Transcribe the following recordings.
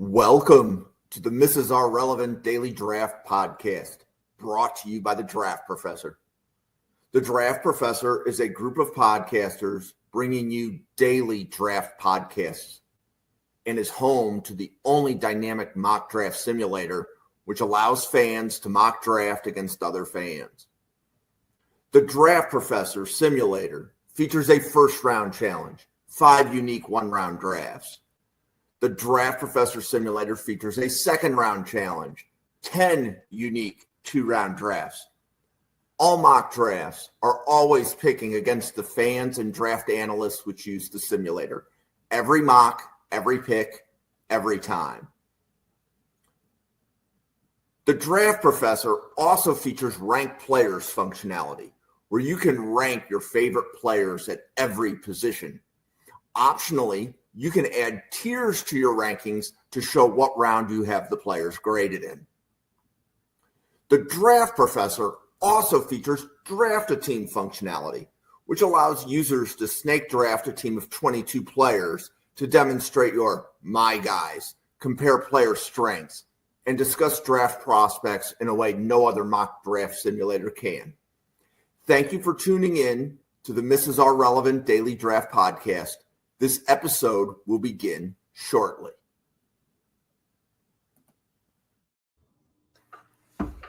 Welcome to the Mrs. R Relevant Daily Draft Podcast, brought to you by The Draft Professor. The Draft Professor is a group of podcasters bringing you daily draft podcasts and is home to the only dynamic mock draft simulator which allows fans to mock draft against other fans. The Draft Professor Simulator features a first-round challenge, 5 unique one-round drafts. The Draft Professor Simulator features a second-round challenge, 10 unique 2-round drafts. All mock drafts are always picking against the fans and draft analysts which use the simulator. Every mock, every pick, every time. The Draft Professor also features ranked players functionality, where you can rank your favorite players at every position. Optionally, you can add tiers to your rankings to show what round you have the players graded in. The Draft Professor also features Draft a Team functionality, which allows users to snake draft a team of 22 players to demonstrate your my guys, compare player strengths, and discuss draft prospects in a way no other mock draft simulator can. Thank you for tuning in to the Mrs. R Relevant Daily Draft Podcast. This episode will begin shortly.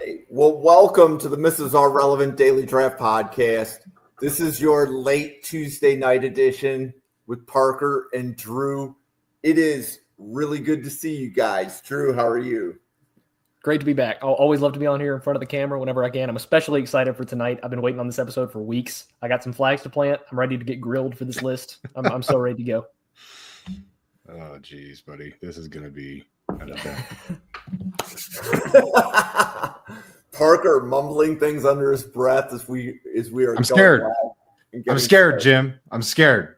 Hey, well, welcome to the Mrs. R Relevant Daily Draft Podcast. This is your late Tuesday night edition with Parker and Drew. It is really good to see you guys. Drew, how are you? Great to be back. I'll always love to be on here in front of the camera whenever I can. I'm especially excited for tonight. I've been waiting on this episode for weeks. I got some flags to plant. I'm ready to get grilled for this list. I'm so ready to go. Oh, geez, buddy. This is going to be an event. Parker mumbling things under his breath as we are. I'm scared. I'm scared, Jim. I'm scared.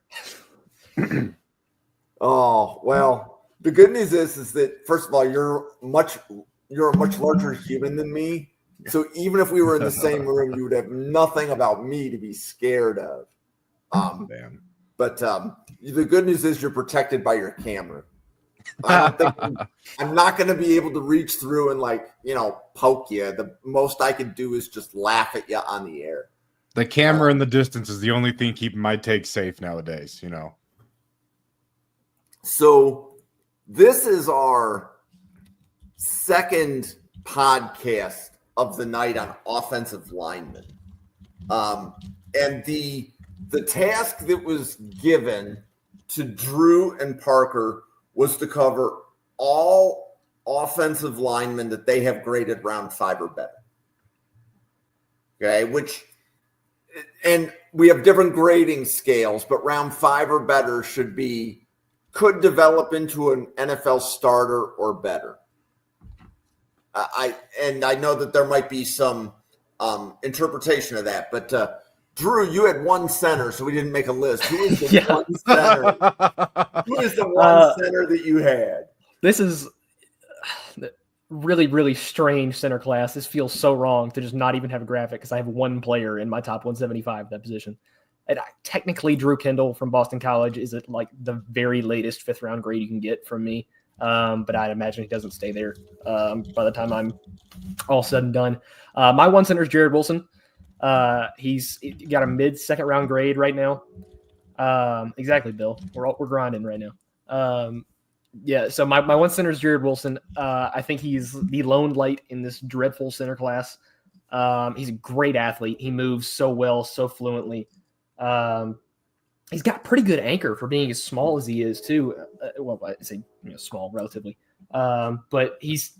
Oh, well, the good news is that, first of all, you're a much larger human than me. So even if we were in the same room, you would have nothing about me to be scared of. But the good news is you're protected by your camera. I'm not going to be able to reach through and poke you. The most I can do is just laugh at you on the air. The camera in the distance is the only thing keeping my take safe nowadays, you know. So this is our second podcast of the night on offensive linemen. And the task that was given to Drew and Parker was to cover all offensive linemen that they have graded round 5 or better. Okay, and we have different grading scales, but round 5 or better could develop into an NFL starter or better. I know that there might be some interpretation of that, but Drew, you had one center, so we didn't make a list. Who is the one center? Who is the one center that you had? This is really, really strange center class. This feels so wrong to just not even have a graphic because I have one player in my top 175 at that position. And technically, Drew Kendall from Boston College is at like the very latest 5th round grade you can get from me. But I'd imagine he doesn't stay there by the time I'm all said and done. My one center is Jared Wilson. He's got a mid-second round grade right now. Exactly, Bill. We're grinding right now. So my one center is Jared Wilson. I think he's the lone light in this dreadful center class. He's a great athlete. He moves so well, so fluently. He's got pretty good anchor for being as small as he is too. Well, I say small relatively, but he's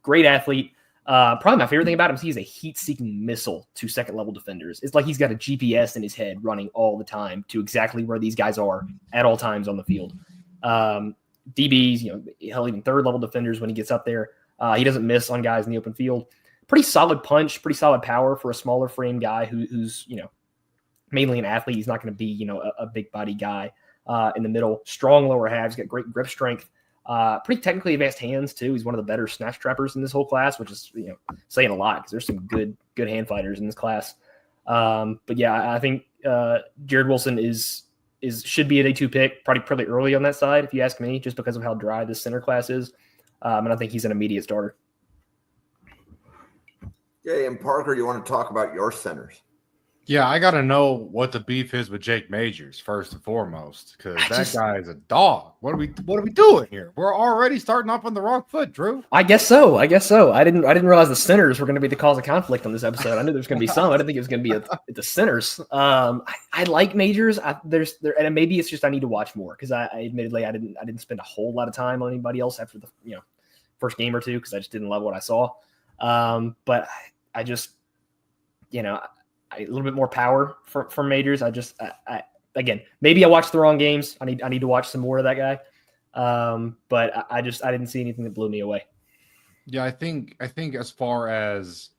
great athlete. Probably my favorite thing about him is he's a heat-seeking missile to second-level defenders. It's like he's got a GPS in his head running all the time to exactly where these guys are at all times on the field. DBs, hell, even third-level defenders when he gets up there, he doesn't miss on guys in the open field. Pretty solid punch, pretty solid power for a smaller frame guy who's mainly an athlete. He's not going to be, a big body guy in the middle. Strong lower halves, got great grip strength. Pretty technically advanced hands too. He's one of the better snatch trappers in this whole class, which is saying a lot because there's some good hand fighters in this class. But yeah, I think Jared Wilson is should be a day 2 pick, probably early on that side, if you ask me, just because of how dry this center class is. And I think he's an immediate starter. Yeah, and Parker, you want to talk about your centers? Yeah, I got to know what the beef is with Jake Majors first and foremost, because that guy is a dog. What are we doing here? We're already starting off on the wrong foot, Drew. I guess so. I didn't realize the centers were going to be the cause of conflict on this episode. I knew there was going to be some. I didn't think it was going to be the centers. I like Majors. And maybe it's just I need to watch more because I admittedly I didn't spend a whole lot of time on anybody else after the first game or two because I just didn't love what I saw. But I just a little bit more power from Majors. Again, maybe I watched the wrong games. I need to watch some more of that guy. But I didn't see anything that blew me away. Yeah, I think as far as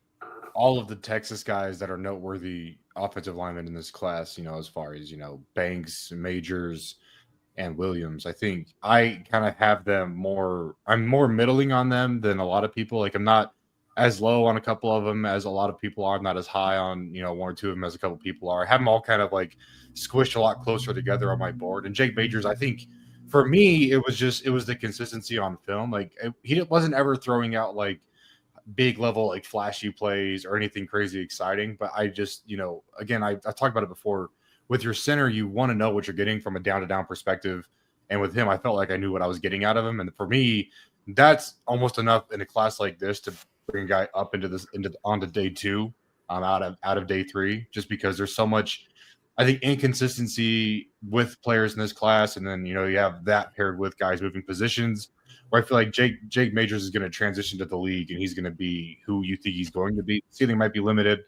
all of the Texas guys that are noteworthy offensive linemen in this class, as far as Banks, Majors, and Williams, I think I kind of have them more. I'm more middling on them than a lot of people. Like I'm not as low on a couple of them as a lot of people are. I'm not as high on, one or two of them as a couple of people are. I have them all kind of like squished a lot closer together on my board. And Jake Majors, I think for me, it was the consistency on film. Like he wasn't ever throwing out like big level, like flashy plays or anything crazy exciting. But I just, again, I talked about it before with your center, you want to know what you're getting from a down to down perspective. And with him, I felt like I knew what I was getting out of him. And for me, that's almost enough in a class like this to bring a guy up onto day 2, out of day 3, just because there's so much, I think, inconsistency with players in this class, and then you have that paired with guys moving positions, where I feel like Jake Majors is going to transition to the league, and he's going to be who you think he's going to be. Ceiling might be limited,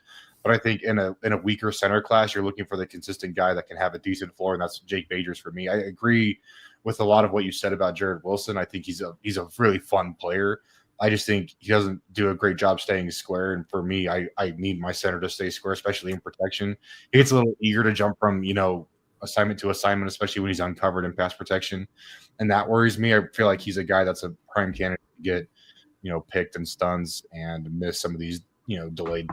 but I think in a weaker center class, you're looking for the consistent guy that can have a decent floor, and that's Jake Majors for me. I agree with a lot of what you said about Jared Wilson. I think he's a really fun player. I just think he doesn't do a great job staying square. And for me, I need my center to stay square, especially in protection. He gets a little eager to jump from, assignment to assignment, especially when he's uncovered in pass protection. And that worries me. I feel like he's a guy that's a prime candidate to get, picked and stuns and miss some of these, delayed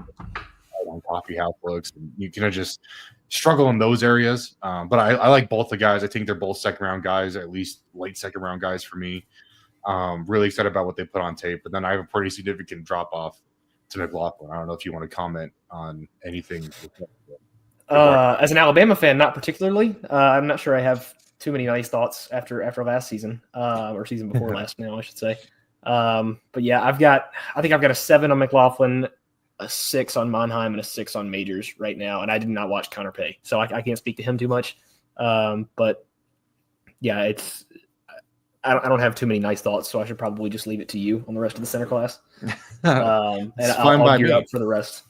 coffee house looks. And you can just struggle in those areas. But I like both the guys. I think they're both second round guys, or at least late second round guys for me. Really excited about what they put on tape, but then I have a pretty significant drop off to McLaughlin. I don't know if you want to comment on anything. As an Alabama fan, not particularly. I'm not sure I have too many nice thoughts after last season, or season before last now, I should say. But yeah, I think I've got a 7 on McLaughlin, a 6 on Monheim, and a 6 on Majors right now. And I did not watch Connor Pay, so I can't speak to him too much. But yeah, I don't have too many nice thoughts, so I should probably just leave it to you on the rest of the center class. And I'll gear up for the rest.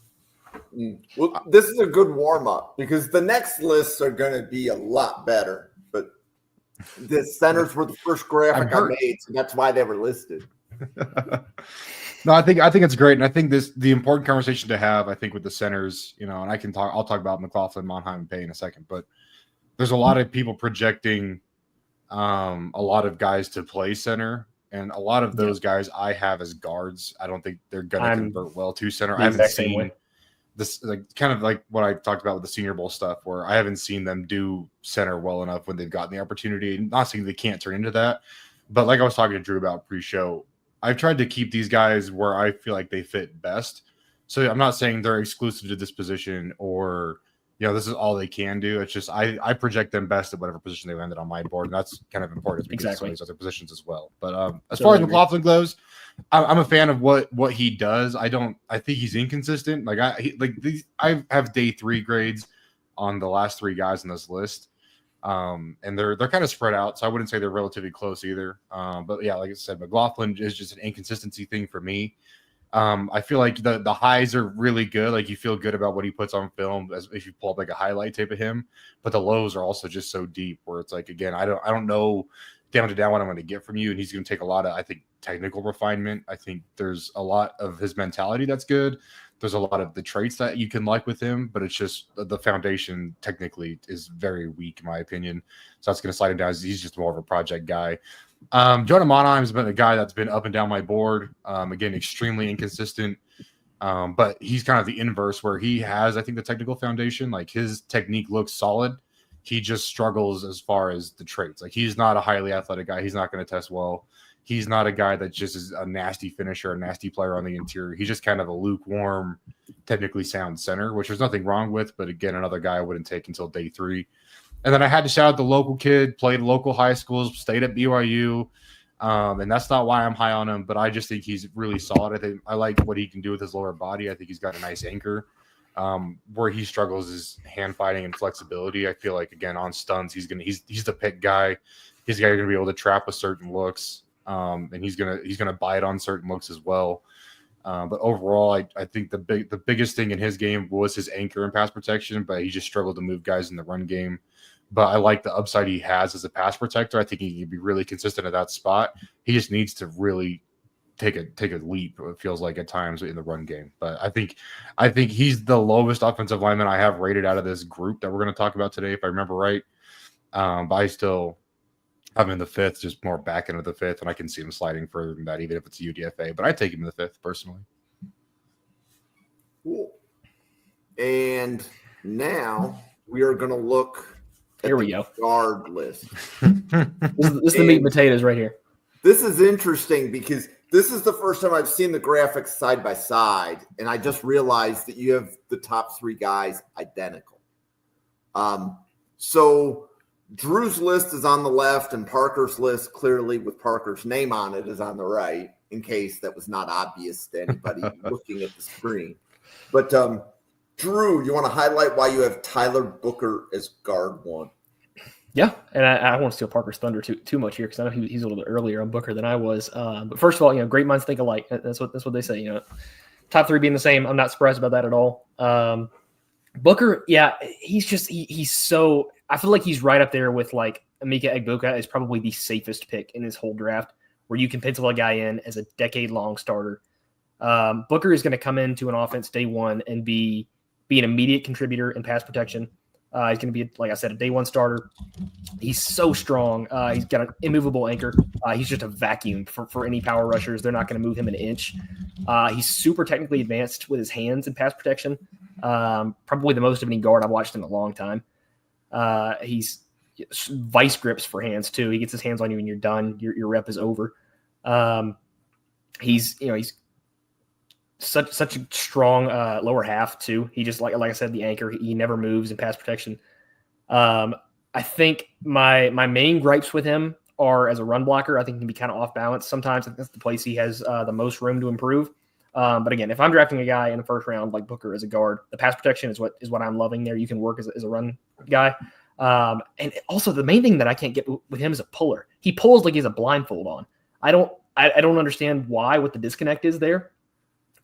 Well, this is a good warm-up because the next lists are going to be a lot better. But the centers were the first graphic I made, so that's why they were listed. No, I think it's great, and I think the important conversation to have, I think, with the centers, and I'll talk about McLaughlin, Monheim, and Pay in a second, but there's a lot of people projecting a lot of guys to play center, and a lot of those guys I have as guards. I don't think they're going to convert well to center. I haven't seen this, like kind of like what I talked about with the Senior Bowl stuff, where I haven't seen them do center well enough when they've gotten the opportunity. Not saying they can't turn into that, but like I was talking to Drew about pre-show, I've tried to keep these guys where I feel like they fit best. So I'm not saying they're exclusive to this position or this is all they can do. It's just I project them best at whatever position they landed on my board, and that's kind of important because of some of these other positions as well. But as far as McLaughlin goes, I'm a fan of what he does. I think he's inconsistent. Like I have day 3 grades on the last 3 guys on this list, and they're kind of spread out, so I wouldn't say they're relatively close either. But yeah, like I said, McLaughlin is just an inconsistency thing for me. I feel like the highs are really good. Like you feel good about what he puts on film as if you pull up like a highlight tape of him, but the lows are also just so deep where it's like, again, I don't know down to down what I'm going to get from you. And he's going to take a lot of, I think, technical refinement. I think there's a lot of his mentality that's good. There's a lot of the traits that you can like with him, but it's just the foundation technically is very weak in my opinion. So that's going to slide him down. He's just more of a project guy. Jonah Monheim has been a guy that's been up and down my board. Again, extremely inconsistent. But he's kind of the inverse where he has, I think, the technical foundation. Like his technique looks solid. He just struggles as far as the traits. Like, he's not a highly athletic guy. He's not going to test well. He's not a guy that just is a nasty finisher, a nasty player on the interior. He's just kind of a lukewarm, technically sound center, which there's nothing wrong with. But again, another guy I wouldn't take until day 3. And then I had to shout out the local kid, played local high schools, stayed at BYU. And that's not why I'm high on him, but I just think he's really solid. I think I like what he can do with his lower body. I think he's got a nice anchor. Where he struggles is hand fighting and flexibility. I feel like, again, on stuns, he's the pick guy. He's the guy who's gonna be able to trap with certain looks. And he's gonna buy it on certain looks as well. But overall, I think the biggest thing in his game was his anchor and pass protection, but he just struggled to move guys in the run game. But I like the upside he has as a pass protector. I think he can be really consistent at that spot. He just needs to really take a leap, it feels like, at times in the run game. But I think he's the lowest offensive lineman I have rated out of this group that we're going to talk about today, if I remember right. But I still have him in the 5th, just more back end of the 5th, and I can see him sliding further than that, even if it's UDFA. But I'd take him in the 5th personally. Cool. And now we are going to look. Here we go. Guard list. This is the meat and potatoes right here. This is interesting because this is the first time I've seen the graphics side by side, and I just realized that you have the top 3 guys identical. So Drew's list is on the left, and Parker's list, clearly with Parker's name on it, is on the right, in case that was not obvious to anybody looking at the screen. But Drew, you want to highlight why you have Tyler Booker as guard 1? Yeah, and I won't steal Parker's thunder too much here because I know he's a little bit earlier on Booker than I was. But first of all, great minds think alike. That's what they say. Top 3 being the same. I'm not surprised about that at all. Booker, yeah, he's so. I feel like he's right up there with like Emeka Egbuka is probably the safest pick in his whole draft, where you can pencil a guy in as a decade-long starter. Booker is going to come into an offense day 1 and be an immediate contributor in pass protection. He's going to be, like I said, a day 1 starter. He's so strong. He's got an immovable anchor. He's just a vacuum for any power rushers. They're not going to move him an inch. He's super technically advanced with his hands in pass protection. Probably the most of any guard I've watched in a long time. He's vice grips for hands too. He gets his hands on you and you're done. Your rep is over. He's such a strong lower half too. He just like I said, the anchor. He never moves in pass protection. I think my main gripes with him are as a run blocker. I think he can be kind of off balance sometimes. I think that's the place he has the most room to improve. But again, if I'm drafting a guy in the first round like Booker as a guard, the pass protection is what I'm loving there. You can work as a run guy. And also the main thing that I can't get with him is a puller. He pulls like he has a blindfold on. I don't understand what the disconnect is there.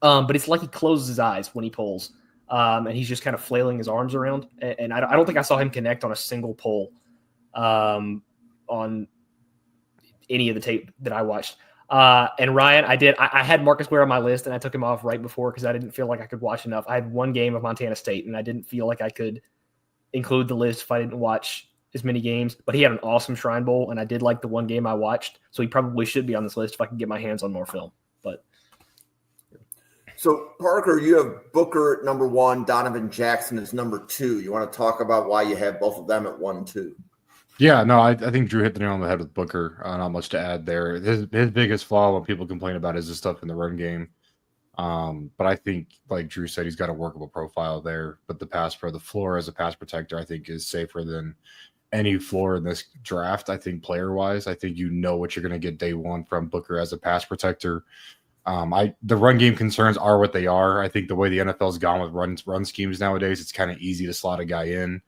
But it's like he closes his eyes when he pulls. And he's just kind of flailing his arms around. And I don't think I saw him connect on a single pull on any of the tape that I watched. And Ryan, I had Marcus Ware on my list, and I took him off right before because I didn't feel like I could watch enough. I had 1 game of Montana State, and I didn't feel like I could include the list if I didn't watch as many games. But he had an awesome Shrine Bowl, and I did like the 1 game I watched. So he probably should be on this list if I can get my hands on more film. But so, Parker, you have Booker at number 1, Donovan Jackson is number 2. You want to talk about why you have both of them at 1 and 2? Yeah, no, I think Drew hit the nail on the head with Booker. Not much to add there. His biggest flaw, what people complain about, is the stuff in the run game. But I think, like Drew said, he's got a workable profile there. But the floor as a pass protector, I think, is safer than any floor in this draft. I think player-wise, I think you know what you're going to get day 1 from Booker as a pass protector. The run game concerns are what they are. I think the way the NFL's gone with run schemes nowadays, it's kind of easy to slot a guy in.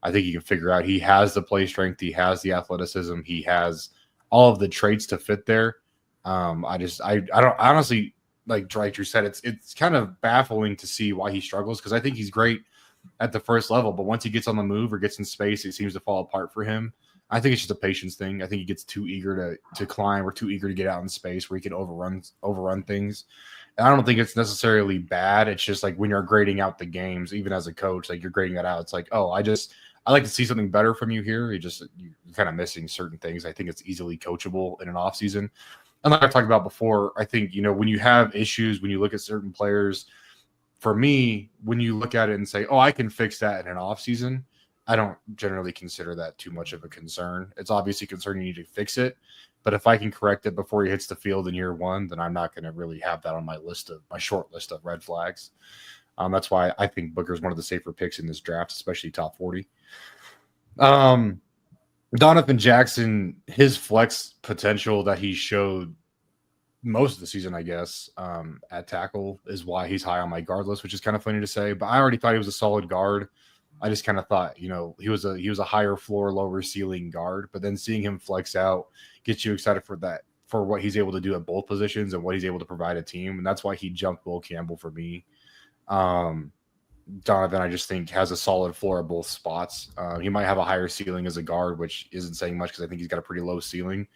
I think you can figure out he has the play strength, he has the athleticism, he has all of the traits to fit there. I don't honestly, like Drew said, it's kind of baffling to see why he struggles because I think he's great at the first level, but once he gets on the move or gets in space, it seems to fall apart for him. I think it's just a patience thing. I think he gets too eager to climb or too eager to get out in space where he can overrun things. And I don't think it's necessarily bad. It's just like when you're grading out the games, even as a coach, like you're grading that out. It's like, oh, I like to see something better from you here. You're kind of missing certain things. I think it's easily coachable in an off season. And like I talked about before, I think, when you have issues, when you look at certain players, for me, when you look at it and say, oh, I can fix that in an off season, I don't generally consider that too much of a concern. It's obviously a concern you need to fix it, but if I can correct it before he hits the field in year one, then I'm not going to really have that on my short list of red flags. That's why I think Booker is one of the safer picks in this draft, especially top 40. Donovan Jackson, his flex potential that he showed most of the season, I guess, at tackle is why he's high on my guard list, which is kind of funny to say. But I already thought he was a solid guard. I just kind of thought, he was a higher floor, lower ceiling guard. But then seeing him flex out gets you excited for what he's able to do at both positions and what he's able to provide a team. And that's why he jumped Will Campbell for me. Donovan, I just think, has a solid floor at both spots. He might have a higher ceiling as a guard, which isn't saying much because I think he's got a pretty low ceiling.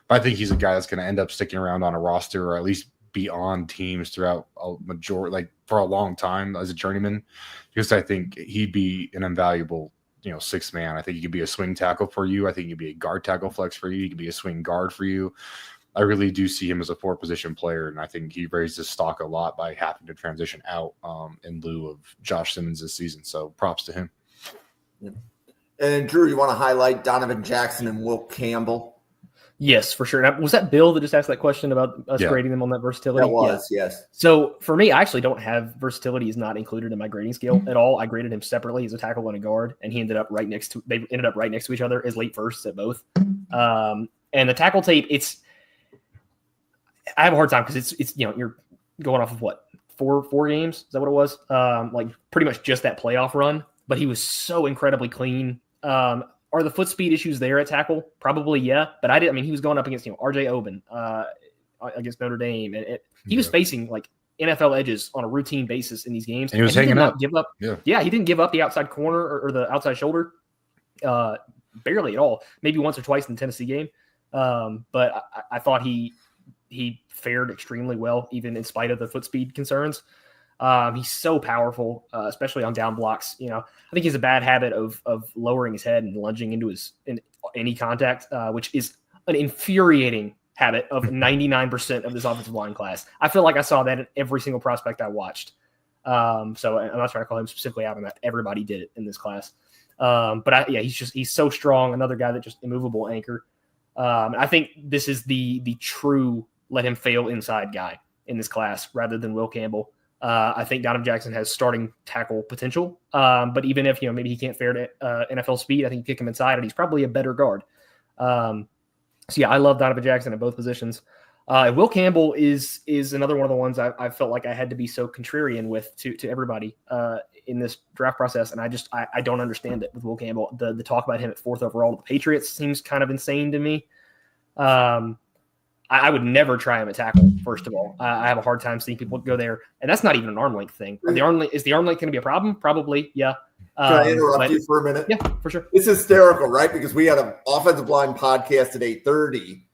But I think he's a guy that's going to end up sticking around on a roster or at least be on teams throughout for a long time as a journeyman, because I think he'd be an invaluable, sixth man. I think he could be a swing tackle for you. I think he could be a guard tackle flex for you. He could be a swing guard for you. I really do see him as a four-position player, and I think he raised his stock a lot by having to transition out in lieu of Josh Simmons this season. So props to him. Yeah. And Drew, you want to highlight Donovan Jackson and Will Campbell? Yes, for sure. Now, was that Bill that just asked that question about us grading them on that versatility? That was, yes. So for me, I actually don't have versatility is not included in my grading scale at all. I graded him separately as a tackle and a guard, and they ended up right next to each other as late firsts at both. And the tackle tape, I have a hard time because it's you're going off of what four games, is that what it was? Like pretty much just that playoff run, but he was so incredibly clean. Are the foot speed issues there at tackle? Probably, yeah. But he was going up against RJ Oben against Notre Dame, and he was facing like NFL edges on a routine basis in these games. And he was hanging up. Give up. Yeah, he didn't give up the outside corner or the outside shoulder, barely at all. Maybe once or twice in the Tennessee game, but I thought he fared extremely well, even in spite of the foot speed concerns. He's so powerful, especially on down blocks. I think he has a bad habit of lowering his head and lunging into any contact, which is an infuriating habit of 99% of this offensive line class. I feel like I saw that in every single prospect I watched. So I'm not trying to call him specifically out on that. Everybody did it in this class. But he's so strong. Another guy that just immovable anchor. I think this is the true let him fail inside guy in this class rather than Will Campbell. I think Donovan Jackson has starting tackle potential. But even if, maybe he can't fare to NFL speed, I think you kick him inside and he's probably a better guard. I love Donovan Jackson at both positions. Will Campbell is another one of the ones I felt like I had to be so contrarian with to everybody in this draft process. And I don't understand it with Will Campbell. The talk about him at 4th overall with the Patriots seems kind of insane to me. I would never try him at tackle, first of all. I have a hard time seeing people go there. And that's not even an arm length thing. Is the arm length going to be a problem? Probably, yeah. Can I interrupt you for a minute? Yeah, for sure. It's hysterical, right? Because we had an offensive line podcast at 8:30,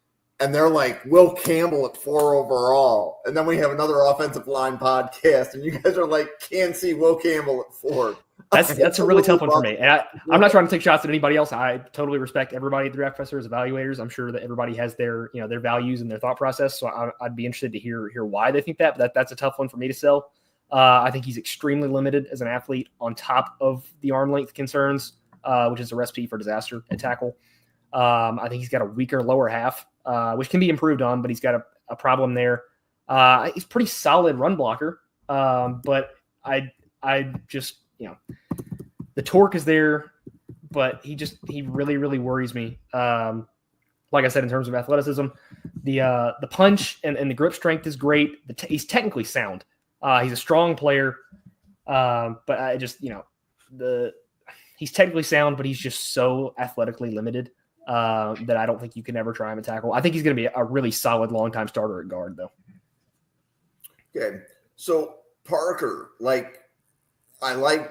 and they're like, Will Campbell at 4 overall. And then we have another offensive line podcast, and you guys are like, can't see Will Campbell at 4. That's a really tough one for me. And I'm not trying to take shots at anybody else. I totally respect everybody at the Draft Professor as evaluators. I'm sure that everybody has their values and their thought process. So I'd be interested to hear why they think that. But that's a tough one for me to sell. I think he's extremely limited as an athlete on top of the arm length concerns, which is a recipe for disaster at tackle. I think he's got a weaker lower half, which can be improved on, but he's got a problem there. He's a pretty solid run blocker, but I just the torque is there, but he really, really worries me. Like I said, in terms of athleticism, the punch and the grip strength is great. He's technically sound. He's a strong player, but I just he's technically sound, but he's just so athletically limited that I don't think you can ever try him at tackle. I think he's going to be a really solid long-time starter at guard, though. Okay, so Parker,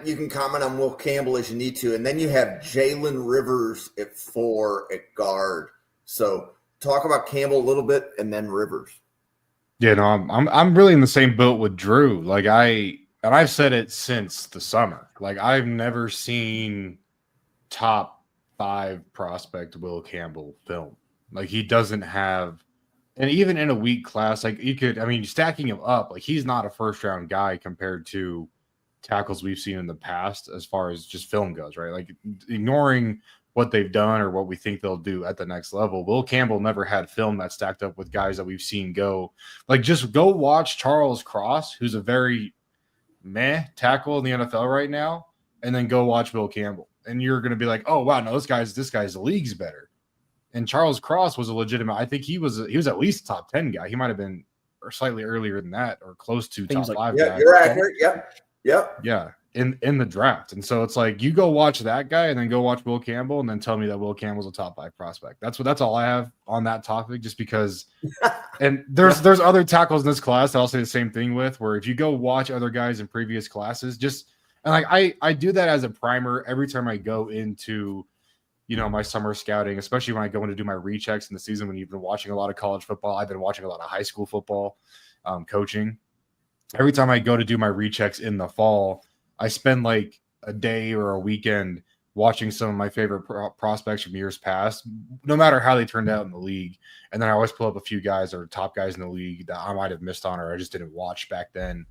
you can comment on Will Campbell as you need to, and then you have Jalen Rivers at 4 at guard. So talk about Campbell a little bit, and then Rivers. Yeah, no, I'm really in the same boat with Drew. I've said it since the summer. I've never seen top 5 prospect Will Campbell film. He doesn't have, and even in a weak class, stacking him up, he's not a first round guy compared to tackles we've seen in the past as far as just film goes, right? Like ignoring what they've done or what we think they'll do at the next level. Will Campbell never had film that stacked up with guys that we've seen go. Like, just go watch Charles Cross, who's a very meh tackle in the NFL right now, and then go watch Will Campbell. And you're going to be like, oh, wow, no, this guy's the league's better. And Charles Cross was a legitimate, I think he was at least a top 10 guy. He might have been or slightly earlier than that or close to top 5 yeah, guy. You're accurate. Yep. Yeah. In the draft. And so it's like, you go watch that guy and then go watch Will Campbell and then tell me that Will Campbell's a top 5 prospect. That's all I have on that topic, just because. And there's other tackles in this class that I'll say the same thing with, where if you go watch other guys in previous classes, and like I do that as a primer every time I go into, my summer scouting, especially when I go in to do my rechecks in the season, when you've been watching a lot of college football. I've been watching a lot of high school football, coaching. Every time I go to do my rechecks in the fall, I spend like a day or a weekend watching some of my favorite prospects from years past, no matter how they turned out in the league. And then I always pull up a few guys that are top guys in the league that I might have missed on or I just didn't watch back then.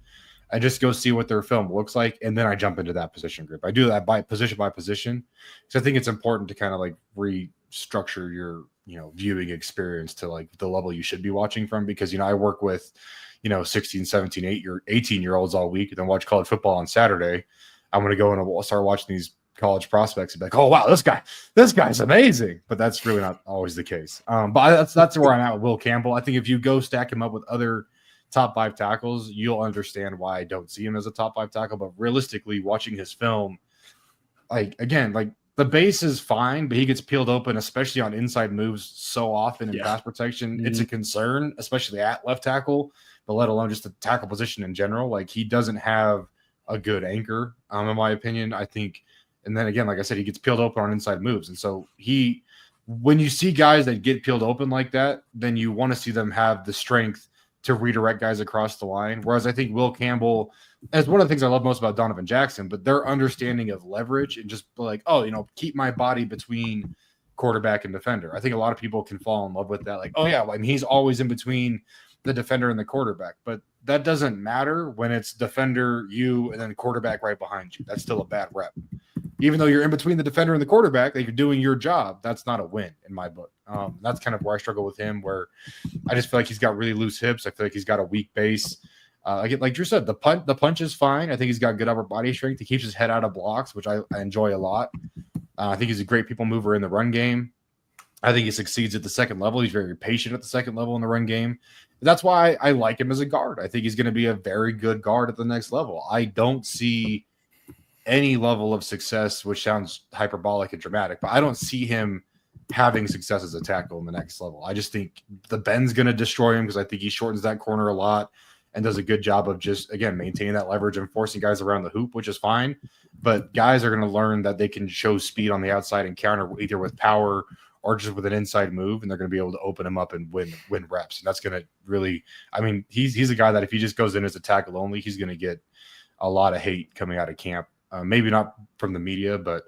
I just go see what their film looks like, and then I jump into that position group. I do that by position, because I think it's important to kind of like restructure your viewing experience to like the level you should be watching from, because I work with 16, 17, 18-year-olds all week, and then watch college football on Saturday. I'm going to go and start watching these college prospects and be like, oh, wow, this guy's amazing. But that's really not always the case. But that's where I'm at with Will Campbell. I think if you go stack him up with other top 5 tackles, you'll understand why I don't see him as a top 5 tackle. But realistically, watching his film, the base is fine, but he gets peeled open, especially on inside moves so often in pass protection. Mm-hmm. It's a concern, especially at left tackle, but let alone just the tackle position in general. Like, he doesn't have a good anchor, in my opinion, I think. And then again, like I said, he gets peeled open on inside moves. And so when you see guys that get peeled open like that, then you want to see them have the strength to redirect guys across the line. Whereas I think Will Campbell, as one of the things I love most about Donovan Jackson, but their understanding of leverage and just like, keep my body between quarterback and defender. I think a lot of people can fall in love with that. Like, oh yeah, he's always in between the defender and the quarterback, but that doesn't matter when it's defender, you, and then the quarterback right behind you. That's still a bad rep. Even though you're in between the defender and the quarterback, that you're doing your job, that's not a win in my book. That's kind of where I struggle with him, where I just feel like he's got really loose hips. I feel like he's got a weak base. Like Drew said, the punch is fine. I think he's got good upper body strength. He keeps his head out of blocks, which I enjoy a lot. I think he's a great people mover in the run game. I think he succeeds at the second level. He's very patient at the second level in the run game. That's why I like him as a guard. I think he's going to be a very good guard at the next level. I don't see any level of success, which sounds hyperbolic and dramatic, but I don't see him having success as a tackle in the next level. I just think the bend's going to destroy him, because I think he shortens that corner a lot and does a good job of just, again, maintaining that leverage and forcing guys around the hoop, which is fine. But guys are going to learn that they can show speed on the outside and counter either with power or just with an inside move, and they're going to be able to open him up and win reps. And that's going to really, he's a guy that if he just goes in as a tackle only, he's going to get a lot of hate coming out of camp. Maybe not from the media, but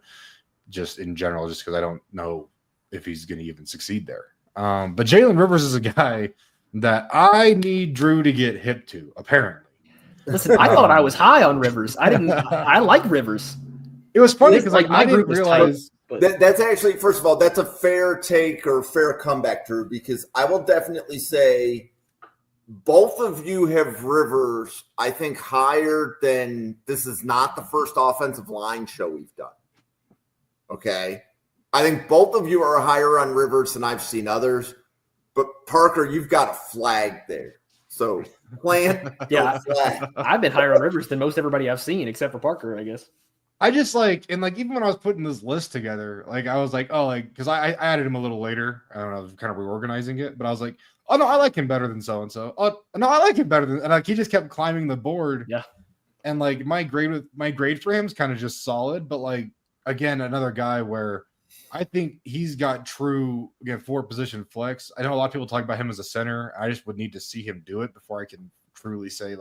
just in general, just because I don't know if he's going to even succeed there. But Jalen Rivers is a guy that I need Drew to get hip to, apparently. Listen, I thought I was high on Rivers. I like Rivers. It was funny because I didn't realize. That's actually, first of all, that's a fair take or fair comeback, Drew, because I will definitely say both of you have Rivers, I think, higher than this is not the first offensive line show we've done. Okay? I think both of you are higher on Rivers than I've seen others. But, Parker, you've got a flag there. So, plant yeah, flag. I've been higher on Rivers than most everybody I've seen, except for Parker, I guess. I just even when I was putting this list together, I was like, because I added him a little later. I don't know, kind of reorganizing it, but I was like, oh no, I like him better than so and so. Oh no, I like him better than, and he just kept climbing the board. Yeah, and my grade for him is kind of just solid, but again, another guy where I think he's got true forward position flex. I know a lot of people talk about him as a center. I just would need to see him do it before I can truly say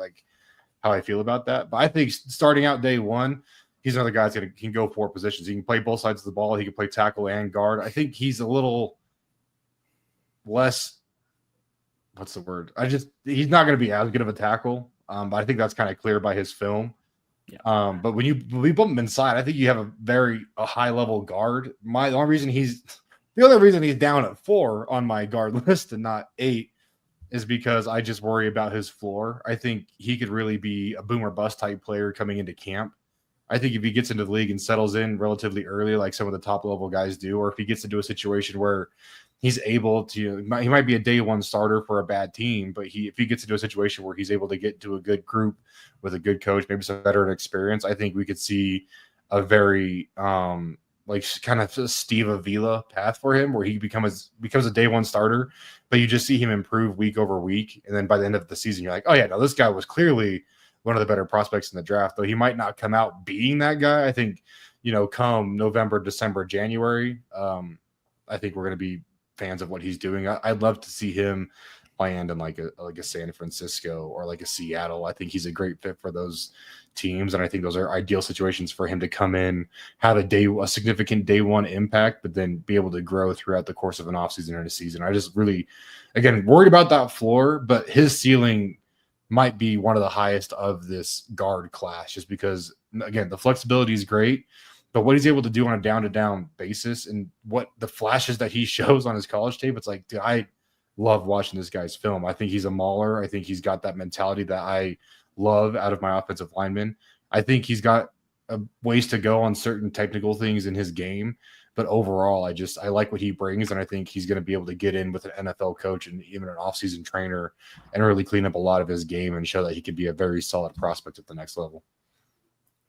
how I feel about that. But I think starting out day one, he's another guy that can go 4 positions. He can play both sides of the ball. He can play tackle and guard. I think he's a little less. What's the word? He's not going to be as good of a tackle. But I think that's kind of clear by his film. Yeah. But when we bump him inside, I think you have a high level guard. The only reason he's down at 4 on my guard list and not 8 is because I just worry about his floor. I think he could really be a boom or bust type player coming into camp. I think if he gets into the league and settles in relatively early, like some of the top level guys do, or if he gets into a situation where he's able to, he might be a day one starter for a bad team, but if he gets into a situation where he's able to get to a good group with a good coach, maybe some veteran experience, I think we could see a very like kind of a Steve Avila path for him, where he becomes a day one starter, but you just see him improve week over week, and then by the end of the season, you're like, oh yeah, no, this guy was clearly one of the better prospects in the draft, though he might not come out being that guy. I think, come November, December, January, I think we're going to be fans of what he's doing. I'd love to see him land in like a San Francisco or like a Seattle. I think he's a great fit for those teams, and I think those are ideal situations for him to come in, have a significant day one impact, but then be able to grow throughout the course of an offseason and a season. I just really, again, worried about that floor, but his ceiling might be one of the highest of this guard class, just because, again, the flexibility is great, but what he's able to do on a down-to-down basis and what the flashes that he shows on his college tape, it's like, dude, I love watching this guy's film. I think he's a mauler. I think he's got that mentality that I love out of my offensive linemen. I think he's got ways to go on certain technical things in his game, but overall, I like what he brings, and I think he's going to be able to get in with an NFL coach and even an offseason trainer and really clean up a lot of his game and show that he could be a very solid prospect at the next level.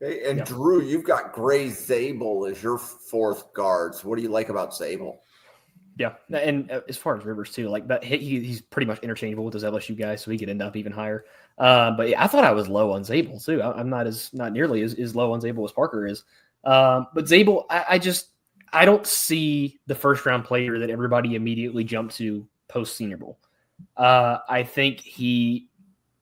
Hey, and Drew, you've got Gray Zabel as your 4th guard. So what do you like about Zabel? Yeah, and as far as Rivers too, like that, he's pretty much interchangeable with those LSU guys, so he could end up even higher. But yeah, I thought I was low on Zabel too. I'm not nearly as low on Zabel as Parker is. But Zabel, I don't see the first round player that everybody immediately jumped to post Senior Bowl. I think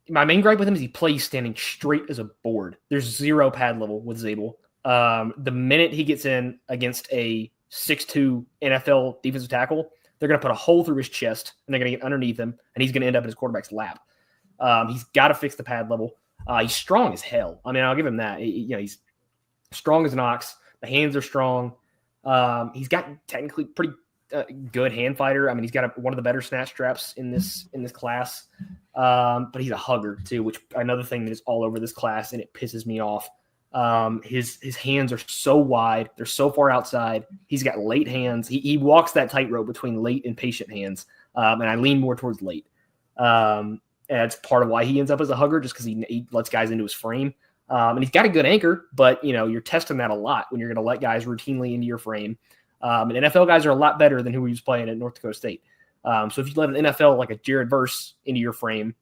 my main gripe with him is he plays standing straight as a board. There's 0 pad level with Zabel. The minute he gets in against a 6'2" NFL defensive tackle, they're going to put a hole through his chest and they're going to get underneath him, and he's going to end up in his quarterback's lap. He's got to fix the pad level. He's strong as hell. I mean, I'll give him that. He's strong as an ox. The hands are strong. He's got technically pretty good hand fighter. I mean, he's got one of the better snatch straps in this class. But he's a hugger too, which another thing that is all over this class, and it pisses me off. His hands are so wide. They're so far outside. He's got late hands. He walks that tightrope between late and patient hands. And I lean more towards late. And that's part of why he ends up as a hugger, just because he lets guys into his frame. And he's got a good anchor, but you're testing that a lot when you're going to let guys routinely into your frame. And NFL guys are a lot better than who he was playing at North Dakota State. So if you let an NFL like a Jared Verse into your frame,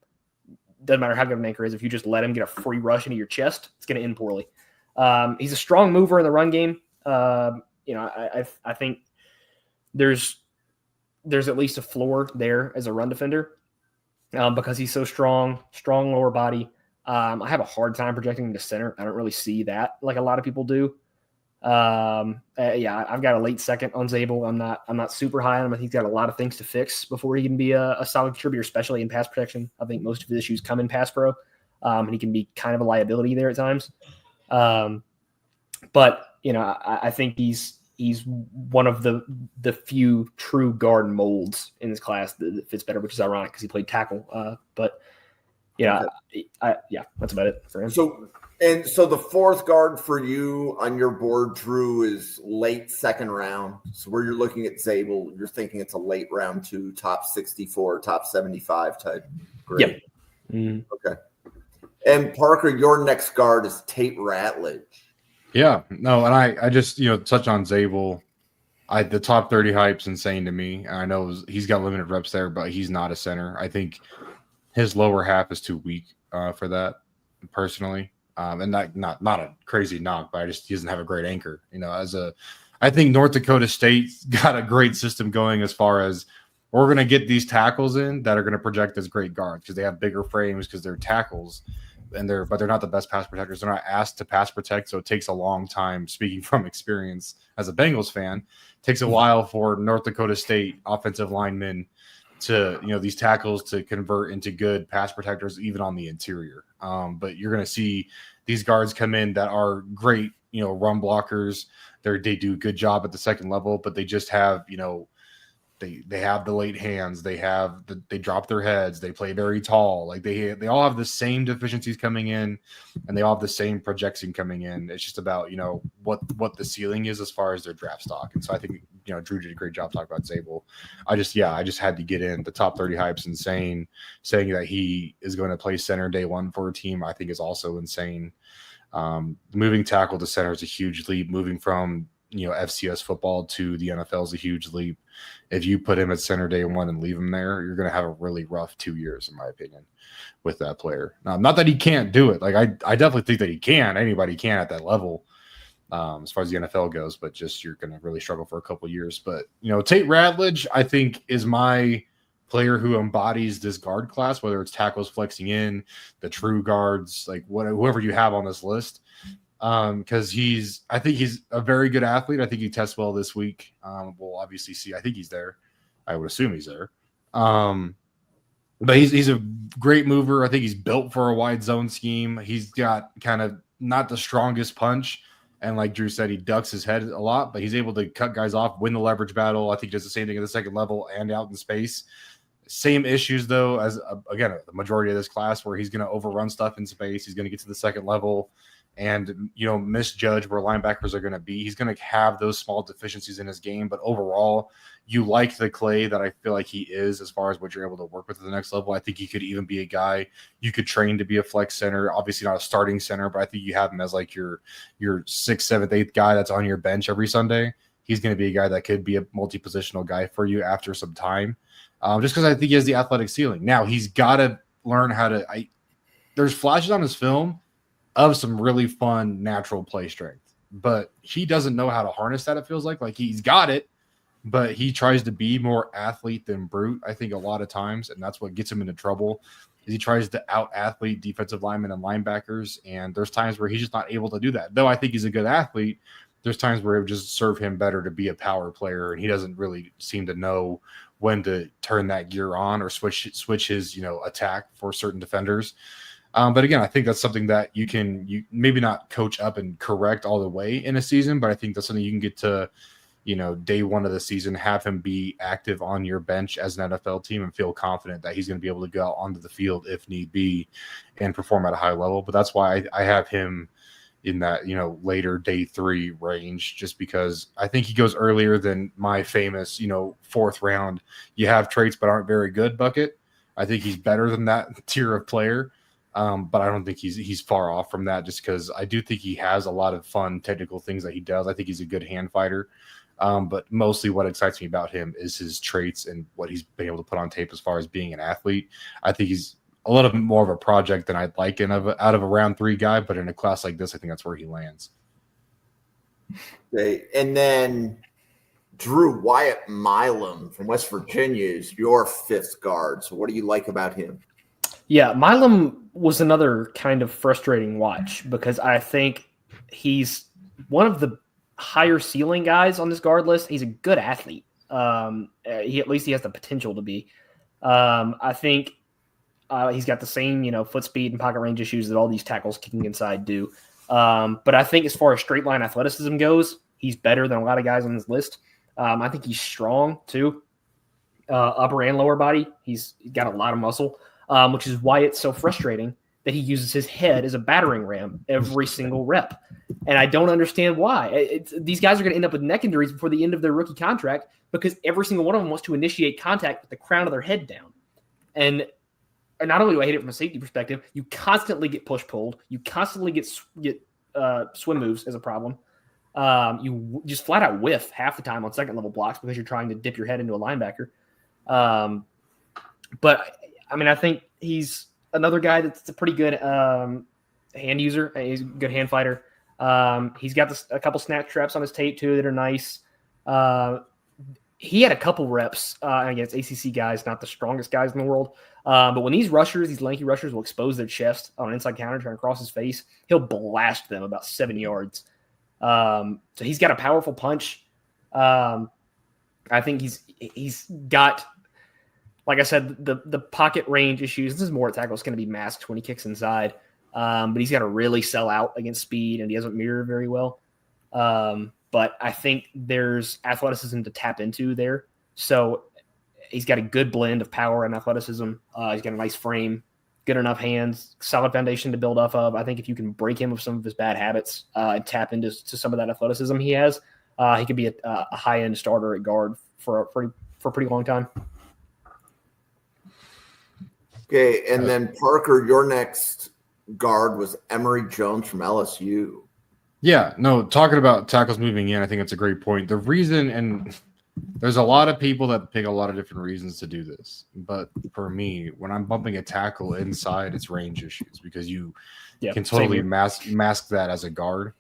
doesn't matter how good an anchor is, if you just let him get a free rush into your chest, it's going to end poorly. He's a strong mover in the run game. I think there's at least a floor there as a run defender because he's so strong lower body. I have a hard time projecting him to center. I don't really see that like a lot of people do. I've got a late second on Zabel. I'm not super high on him. I think he's got a lot of things to fix before he can be a solid contributor, especially in pass protection. I think most of his issues come in pass pro, and he can be kind of a liability there at times. But I think he's one of the few true guard molds in this class that fits better, which is ironic because he played tackle. That's about it for him. So the 4th guard for you on your board, Drew, is late 2nd round. So where you're looking at Zabel, you're thinking it's a late round 2, top 64, top 75 type. Great. Yep. Mm-hmm. Okay. And Parker, your next guard is Tate Ratledge. Yeah, no, and I just touch on Zabel. The top 30 hype's insane to me. And I know he's got limited reps there, but he's not a center. I think his lower half is too weak for that, personally. And not a crazy knock, but he doesn't have a great anchor. I think North Dakota State got a great system going as far as we're going to get these tackles in that are going to project as great guards because they have bigger frames because they're tackles. But they're not the best pass protectors. They're not asked to pass protect, so it takes a long time. Speaking from experience as a Bengals fan, it takes a while for North Dakota State offensive linemen to these tackles to convert into good pass protectors, even on the interior. But you're going to see these guards come in that are great, run blockers. They do a good job at the second level, but they just have, they have the late hands. They drop their heads. They play very tall. Like they all have the same deficiencies coming in, and they all have the same projection coming in. It's just about what the ceiling is as far as their draft stock. And so I think Drew did a great job talking about Zabel. I just had to get in. The top 30 hype's insane. Saying that he is going to play center day one for a team, I think, is also insane. Moving tackle to center is a huge leap. Moving from FCS football to the NFL is a huge leap. If you put him at center day one and leave him there, you're going to have a really rough 2 years, in my opinion, with that player. Not that he can't do it. Like I definitely think that he can. Anybody can at that level, as far as the NFL goes. But just you're going to really struggle for a couple of years. But Tate Ratledge, I think, is my player who embodies this guard class, whether it's tackles flexing in, the true guards, like whoever you have on this list. Because I think he's a very good athlete. I think he tests well this week. We'll obviously see. I think he's there. I would assume he's there. But he's a great mover. I think he's built for a wide zone scheme. He's got kind of not the strongest punch. And like Drew said, he ducks his head a lot, but he's able to cut guys off, win the leverage battle. I think he does the same thing at the second level and out in space. Same issues, though, as, again, the majority of this class, where he's going to overrun stuff in space. He's going to get to the second level and misjudge where linebackers are going to be. He's going to have those small deficiencies in his game, but overall, you like the clay that I feel like he is as far as what you're able to work with at the next level. I think he could even be a guy you could train to be a flex center. Obviously not a starting center, but I think you have him as like your 6th, 7th, 8th guy that's on your bench every Sunday. He's going to be a guy that could be a multi-positional guy for you after some time, just because I think he has the athletic ceiling. Now he's got to learn how to. There's flashes on his film of some really fun natural play strength, but he doesn't know how to harness that. It feels like he's got it, but he tries to be more athlete than brute, I think, a lot of times, and that's what gets him into trouble. Is he tries to out athlete defensive linemen and linebackers, and there's times where he's just not able to do that. Though I think he's a good athlete, there's times where it would just serve him better to be a power player, and he doesn't really seem to know when to turn that gear on or switch his attack for certain defenders. But again, I think that's something that you maybe not coach up and correct all the way in a season, but I think that's something you can get to, day one of the season, have him be active on your bench as an NFL team and feel confident that he's going to be able to go out onto the field if need be and perform at a high level. But that's why I have him in that, later day 3 range, just because I think he goes earlier than my famous, 4th round. You have traits but aren't very good bucket. I think he's better than that tier of player. But I don't think he's far off from that, just because I do think he has a lot of fun technical things that he does. I think he's a good hand fighter. But mostly what excites me about him is his traits and what he's been able to put on tape as far as being an athlete. I think he's a little bit more of a project than I'd like out of a round 3 guy, but in a class like this, I think that's where he lands. Okay. And then Drew, Wyatt Milam from West Virginia is your 5th guard. So what do you like about him? Yeah, Milam was another kind of frustrating watch because I think he's one of the higher ceiling guys on this guard list. He's a good athlete. At least he has the potential to be. I think he's got the same, foot speed and pocket range issues that all these tackles kicking inside do. But I think as far as straight line athleticism goes, he's better than a lot of guys on this list. I think he's strong too, upper and lower body. He's got a lot of muscle. Which is why it's so frustrating that he uses his head as a battering ram every single rep. And I don't understand why. These guys are going to end up with neck injuries before the end of their rookie contract because every single one of them wants to initiate contact with the crown of their head down. And not only do I hate it from a safety perspective, you constantly get push-pulled. You constantly get swim moves as a problem. You just flat out whiff half the time on second-level blocks because you're trying to dip your head into a linebacker. But I mean, I think he's another guy that's a pretty good hand user. He's a good hand fighter. He's got a couple snatch traps on his tape, too, that are nice. He had a couple reps against ACC guys, not the strongest guys in the world. But when these lanky rushers will expose their chest on an inside counter trying to cross his face, he'll blast them about 7 yards. So he's got a powerful punch. I think he's got – like I said, the pocket range issues. This is more tackle is going to be masked when he kicks inside. but he's got to really sell out against speed, and he doesn't mirror very well. But I think there's athleticism to tap into there. So he's got a good blend of power and athleticism. He's got a nice frame, good enough hands, solid foundation to build off of. I think if you can break him of some of his bad habits and tap into some of that athleticism he has, he could be a high-end starter at guard for a pretty long time. Okay, and then Parker, your next guard was Emory Jones from LSU. Yeah, no, talking about tackles moving in, I think it's a great point. The reason, and there's a lot of people that pick a lot of different reasons to do this, but for me, when I'm bumping a tackle inside, it's range issues because you can totally mask that as a guard.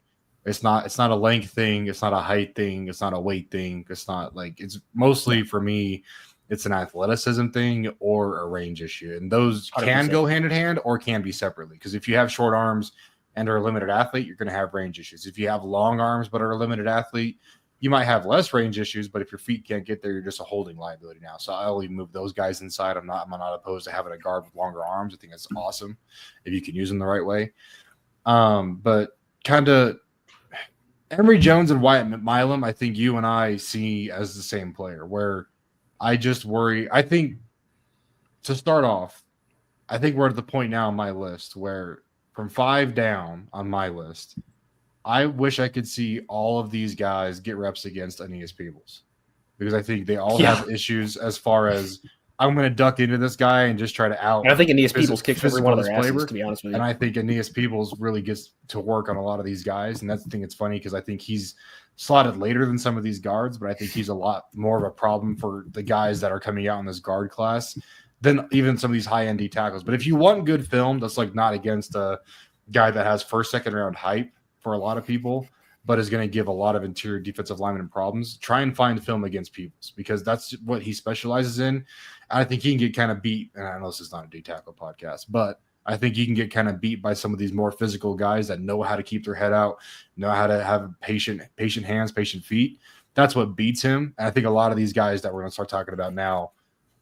It's not a length thing, it's not a height thing, it's not a weight thing, it's not like it's mostly for me. It's an athleticism thing or a range issue, and those 100%. Can go hand in hand or can be separately. Because if you have short arms and are a limited athlete, you're going to have range issues. If you have long arms but are a limited athlete, you might have less range issues. But if your feet can't get there, you're just a holding liability now. So I only move those guys inside. I'm not opposed to having a guard with longer arms. I think that's awesome if you can use them the right way. But kind of Emory Jones and Wyatt Milam, I think you and I see as the same player. Where I just worry. I think to start off, I think we're at the point now on my list where from 5 down on my list, I wish I could see all of these guys get reps against Aeneas Peebles because I think they all have issues as far as I'm going to duck into this guy and just try to out. And I think Aeneas Peebles kicks every one of their asses, to be honest with you. And I think Aeneas Peebles really gets to work on a lot of these guys. And that's the thing that's funny because I think he's slotted later than some of these guards, but I think he's a lot more of a problem for the guys that are coming out in this guard class than even some of these high-end D tackles. But if you want good film, that's like not against a guy that has first, second round hype for a lot of people, but is going to give a lot of interior defensive lineman problems. Try and find film against Peebles because that's what he specializes in. I think he can get kind of beat, and I know this is not a D tackle podcast, but I think you can get kind of beat by some of these more physical guys that know how to keep their head out, know how to have patient hands, patient feet. That's what beats him. And I think a lot of these guys that we're going to start talking about now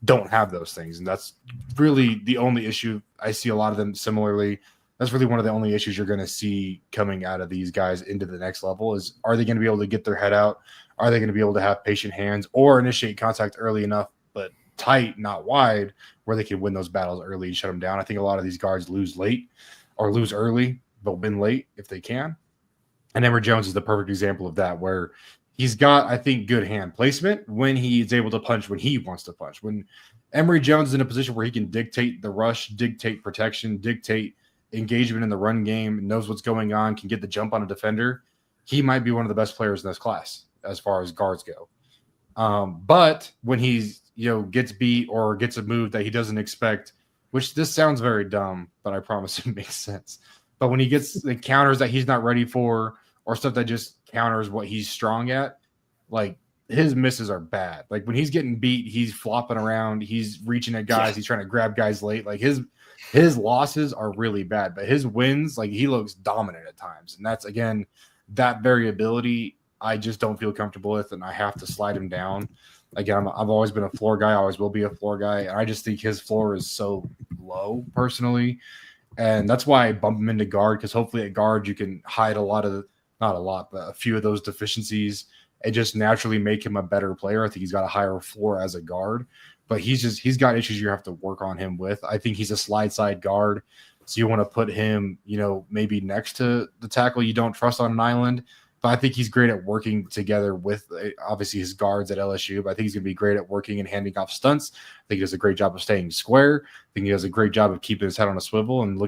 don't have those things. And that's really the only issue. I see a lot of them similarly. That's really one of the only issues you're going to see coming out of these guys into the next level is, are they going to be able to get their head out? Are they going to be able to have patient hands or initiate contact early enough, but tight, not wide, where they can win those battles early and shut them down? I think a lot of these guards lose late or lose early, but win late if they can. And Emory Jones is the perfect example of that, where he's got, I think, good hand placement when he's able to punch when he wants to punch. When Emory Jones is in a position where he can dictate the rush, dictate protection, dictate engagement in the run game, knows what's going on, can get the jump on a defender, he might be one of the best players in this class as far as guards go. But when he's, gets beat or gets a move that he doesn't expect, which this sounds very dumb, but I promise it makes sense. But when he gets the counters that he's not ready for or stuff that just counters what he's strong at, like his misses are bad. Like when he's getting beat, he's flopping around, he's reaching at guys, he's trying to grab guys late. Like his losses are really bad, but his wins, like he looks dominant at times. And that's, again, that variability I just don't feel comfortable with, and I have to slide him down. Again, I've always been a floor guy, always will be a floor guy, and I just think his floor is so low personally. And that's why I bump him into guard, because hopefully at guard you can hide a few of those deficiencies and just naturally make him a better player. I think he's got a higher floor as a guard, but he's got issues you have to work on him with. I think he's a slide side guard, so you want to put him, maybe next to the tackle you don't trust on an island. But I think he's great at working together with, obviously, his guards at LSU. But I think he's going to be great at working and handing off stunts. I think he does a great job of staying square. I think he does a great job of keeping his head on a swivel and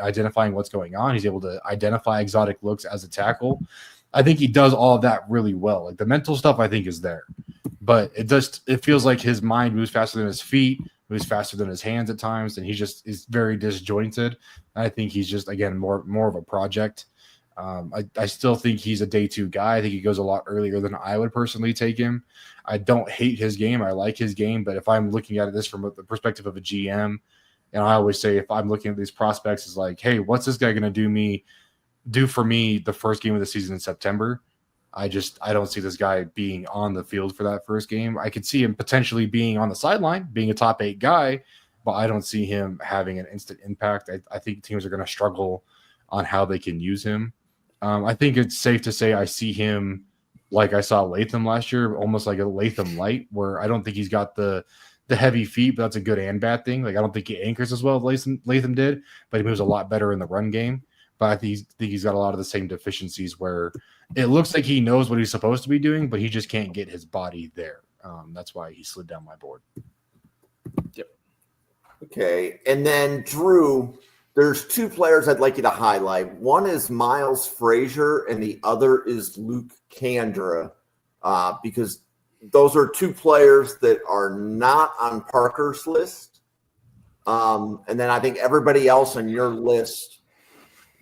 identifying what's going on. He's able to identify exotic looks as a tackle. I think he does all of that really well. Like the mental stuff, I think, is there. But it feels like his mind moves faster than his feet, moves faster than his hands at times, and he just is very disjointed. And I think he's just, again, more of a project. I still think he's a day 2 guy. I think he goes a lot earlier than I would personally take him. I don't hate his game. I like his game. But if I'm looking at this from the perspective of a GM, and I always say if I'm looking at these prospects, it's like, hey, what's this guy going to do for me the first game of the season in September? I don't see this guy being on the field for that first game. I could see him potentially being on the sideline, being a top 8 guy, but I don't see him having an instant impact. I think teams are going to struggle on how they can use him. I think it's safe to say I see him like I saw Latham last year, almost like a Latham light, where I don't think he's got the heavy feet, but that's a good and bad thing. Like, I don't think he anchors as well as Latham did, but he moves a lot better in the run game. But I think he's got a lot of the same deficiencies where it looks like he knows what he's supposed to be doing, but he just can't get his body there. That's why he slid down my board. Yep. Okay. And then, Drew, there's two players I'd like you to highlight. One is Miles Frazier, and the other is Luke Kandra, because those are two players that are not on Parker's list. And then I think everybody else on your list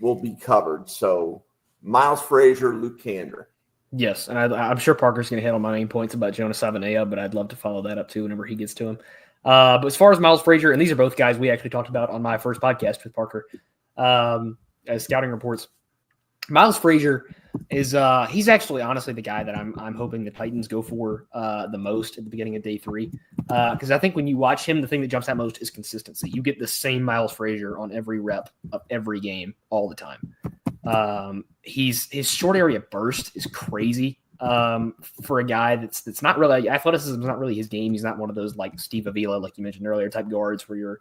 will be covered. So Miles Frazier, Luke Kandra. Yes, and I'm sure Parker's going to hit on my main points about Jonas Savaiinaea, but I'd love to follow that up too whenever he gets to him. But as far as Miles Frazier, and these are both guys we actually talked about on my first podcast with Parker as scouting reports. Miles Frazier is he's actually honestly the guy that I'm hoping the Titans go for the most at the beginning of day 3, because I think when you watch him, the thing that jumps out most is consistency. You get the same Miles Frazier on every rep of every game all the time. His short area burst is crazy for a guy that's not really, athleticism is not really his game. He's not one of those like Steve Avila, like you mentioned earlier, type guards where you're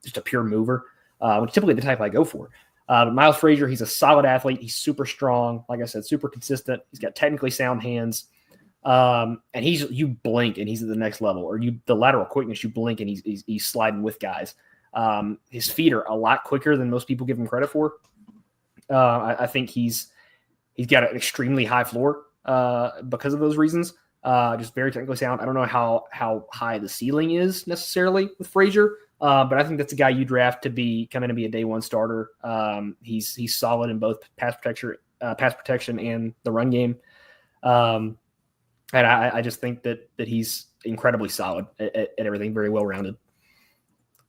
just a pure mover, which is typically the type I go for. But Miles Frazier, he's a solid athlete. He's super strong. Like I said, super consistent. He's got technically sound hands. And you blink and he's at the next level, or the lateral quickness, you blink and he's sliding with guys. His feet are a lot quicker than most people give him credit for. I think he's got an extremely high floor because of those reasons. Just very technically sound. I don't know how high the ceiling is necessarily with Frazier. But I think that's a guy you draft to come in and be a day one starter. He's solid in both pass protection and the run game. And I just think that he's incredibly solid at everything, very well rounded.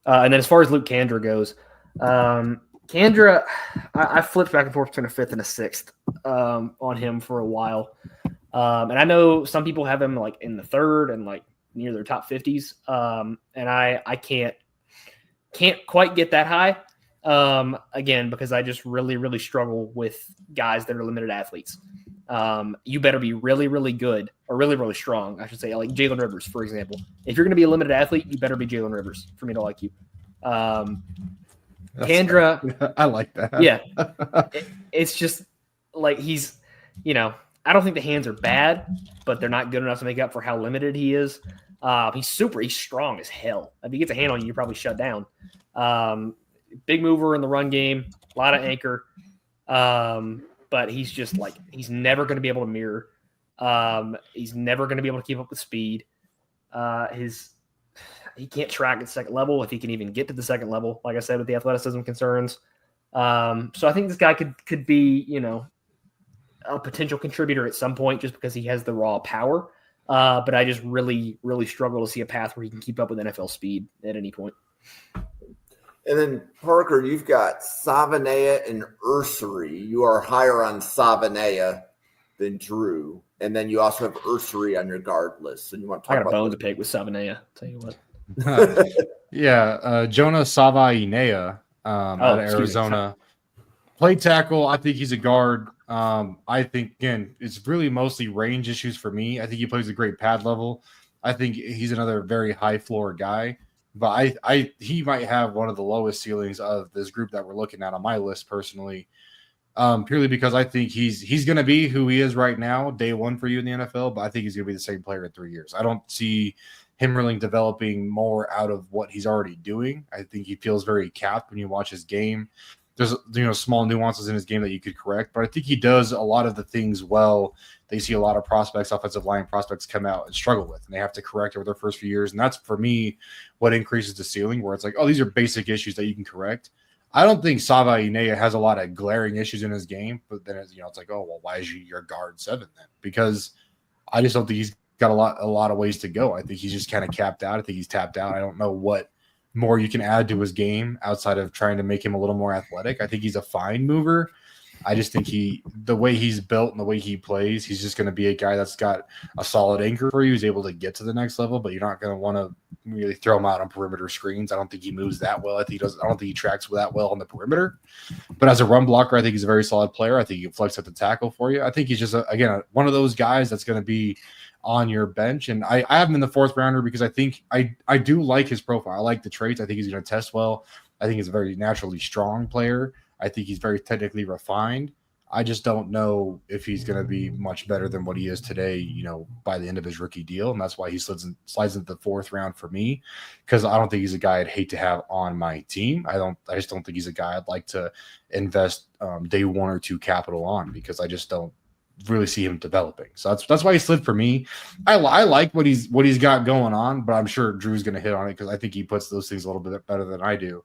And then as far as Luke Kandra goes, Kandra, I flipped back and forth between a 5th and a 6th on him for a while. And I know some people have him like in the 3rd and like near their top 50s. And I can't quite get that high, again, because I just really, really struggle with guys that are limited athletes. You better be really, really good, or really, really strong, I should say, like Jalen Rivers, for example. If you're going to be a limited athlete, you better be Jalen Rivers for me to like you. Kandra, I like that. Yeah. It's just like he's, I don't think the hands are bad, but they're not good enough to make up for how limited he is. He's strong as hell. If he gets a hand on you, you're probably shut down. Big mover in the run game, a lot of anchor. But he's just he's never going to be able to mirror. He's never going to be able to keep up with speed. He can't track at the second level if he can even get to the second level, like I said, with the athleticism concerns. So I think this guy could be, a potential contributor at some point just because he has the raw power. But I just really, really struggle to see a path where he can keep up with NFL speed at any point. And then, Parker, you've got Savaiinaea and Ursary. You are higher on Savaiinaea than Drew. And then you also have Ursary on your guard list. And you want to talk about a bone to pick with Savaiinaea, tell you what. Jonas Savaiinaea out of Arizona. Play tackle. I think he's a guard. I think, again, it's really mostly range issues for me. I think he plays a great pad level. I think he's another very high floor guy, but he might have one of the lowest ceilings of this group that we're looking at on my list personally, purely because I think he's going to be who he is right now, day one for you in the NFL, but I think he's going to be the same player in 3 years. I don't see him really developing more out of what he's already doing. I think he feels very capped when you watch his game. There's small nuances in his game that you could correct, but I think he does a lot of the things well. They see a lot of prospects, offensive line prospects, come out and struggle with, and they have to correct over their first few years. And that's, for me, what increases the ceiling, where it's like, oh, these are basic issues that you can correct. I don't think Savaiinaea has a lot of glaring issues in his game, but then it's like, oh, well, why is he your guard 7 then? Because I just don't think he's got a lot of ways to go. I think he's just kind of capped out. I think he's tapped out. I don't know what more you can add to his game outside of trying to make him a little more athletic. I think he's a fine mover. I just think the way he's built and the way he plays, he's just going to be a guy that's got a solid anchor for you. He's able to get to the next level, but you're not going to want to really throw him out on perimeter screens. I don't think he moves that well. I don't think he tracks that well on the perimeter. But as a run blocker, I think he's a very solid player. I think he can flex at the tackle for you. I think he's just one of those guys that's going to be on your bench. And I have him in the 4th rounder because I think I do like his profile. I like the traits. I think he's going to test well. I think he's a very naturally strong player. I think he's very technically refined. I just don't know if he's going to be much better than what he is today, by the end of his rookie deal. And that's why he slides into the 4th round for me, because I don't think he's a guy I'd hate to have on my team. I just don't think he's a guy I'd like to invest day 1 or 2 capital on, because I just don't really see him developing. So that's why he slid for me. I like what he's got going on, but I'm sure Drew's going to hit on it because I think he puts those things a little bit better than I do.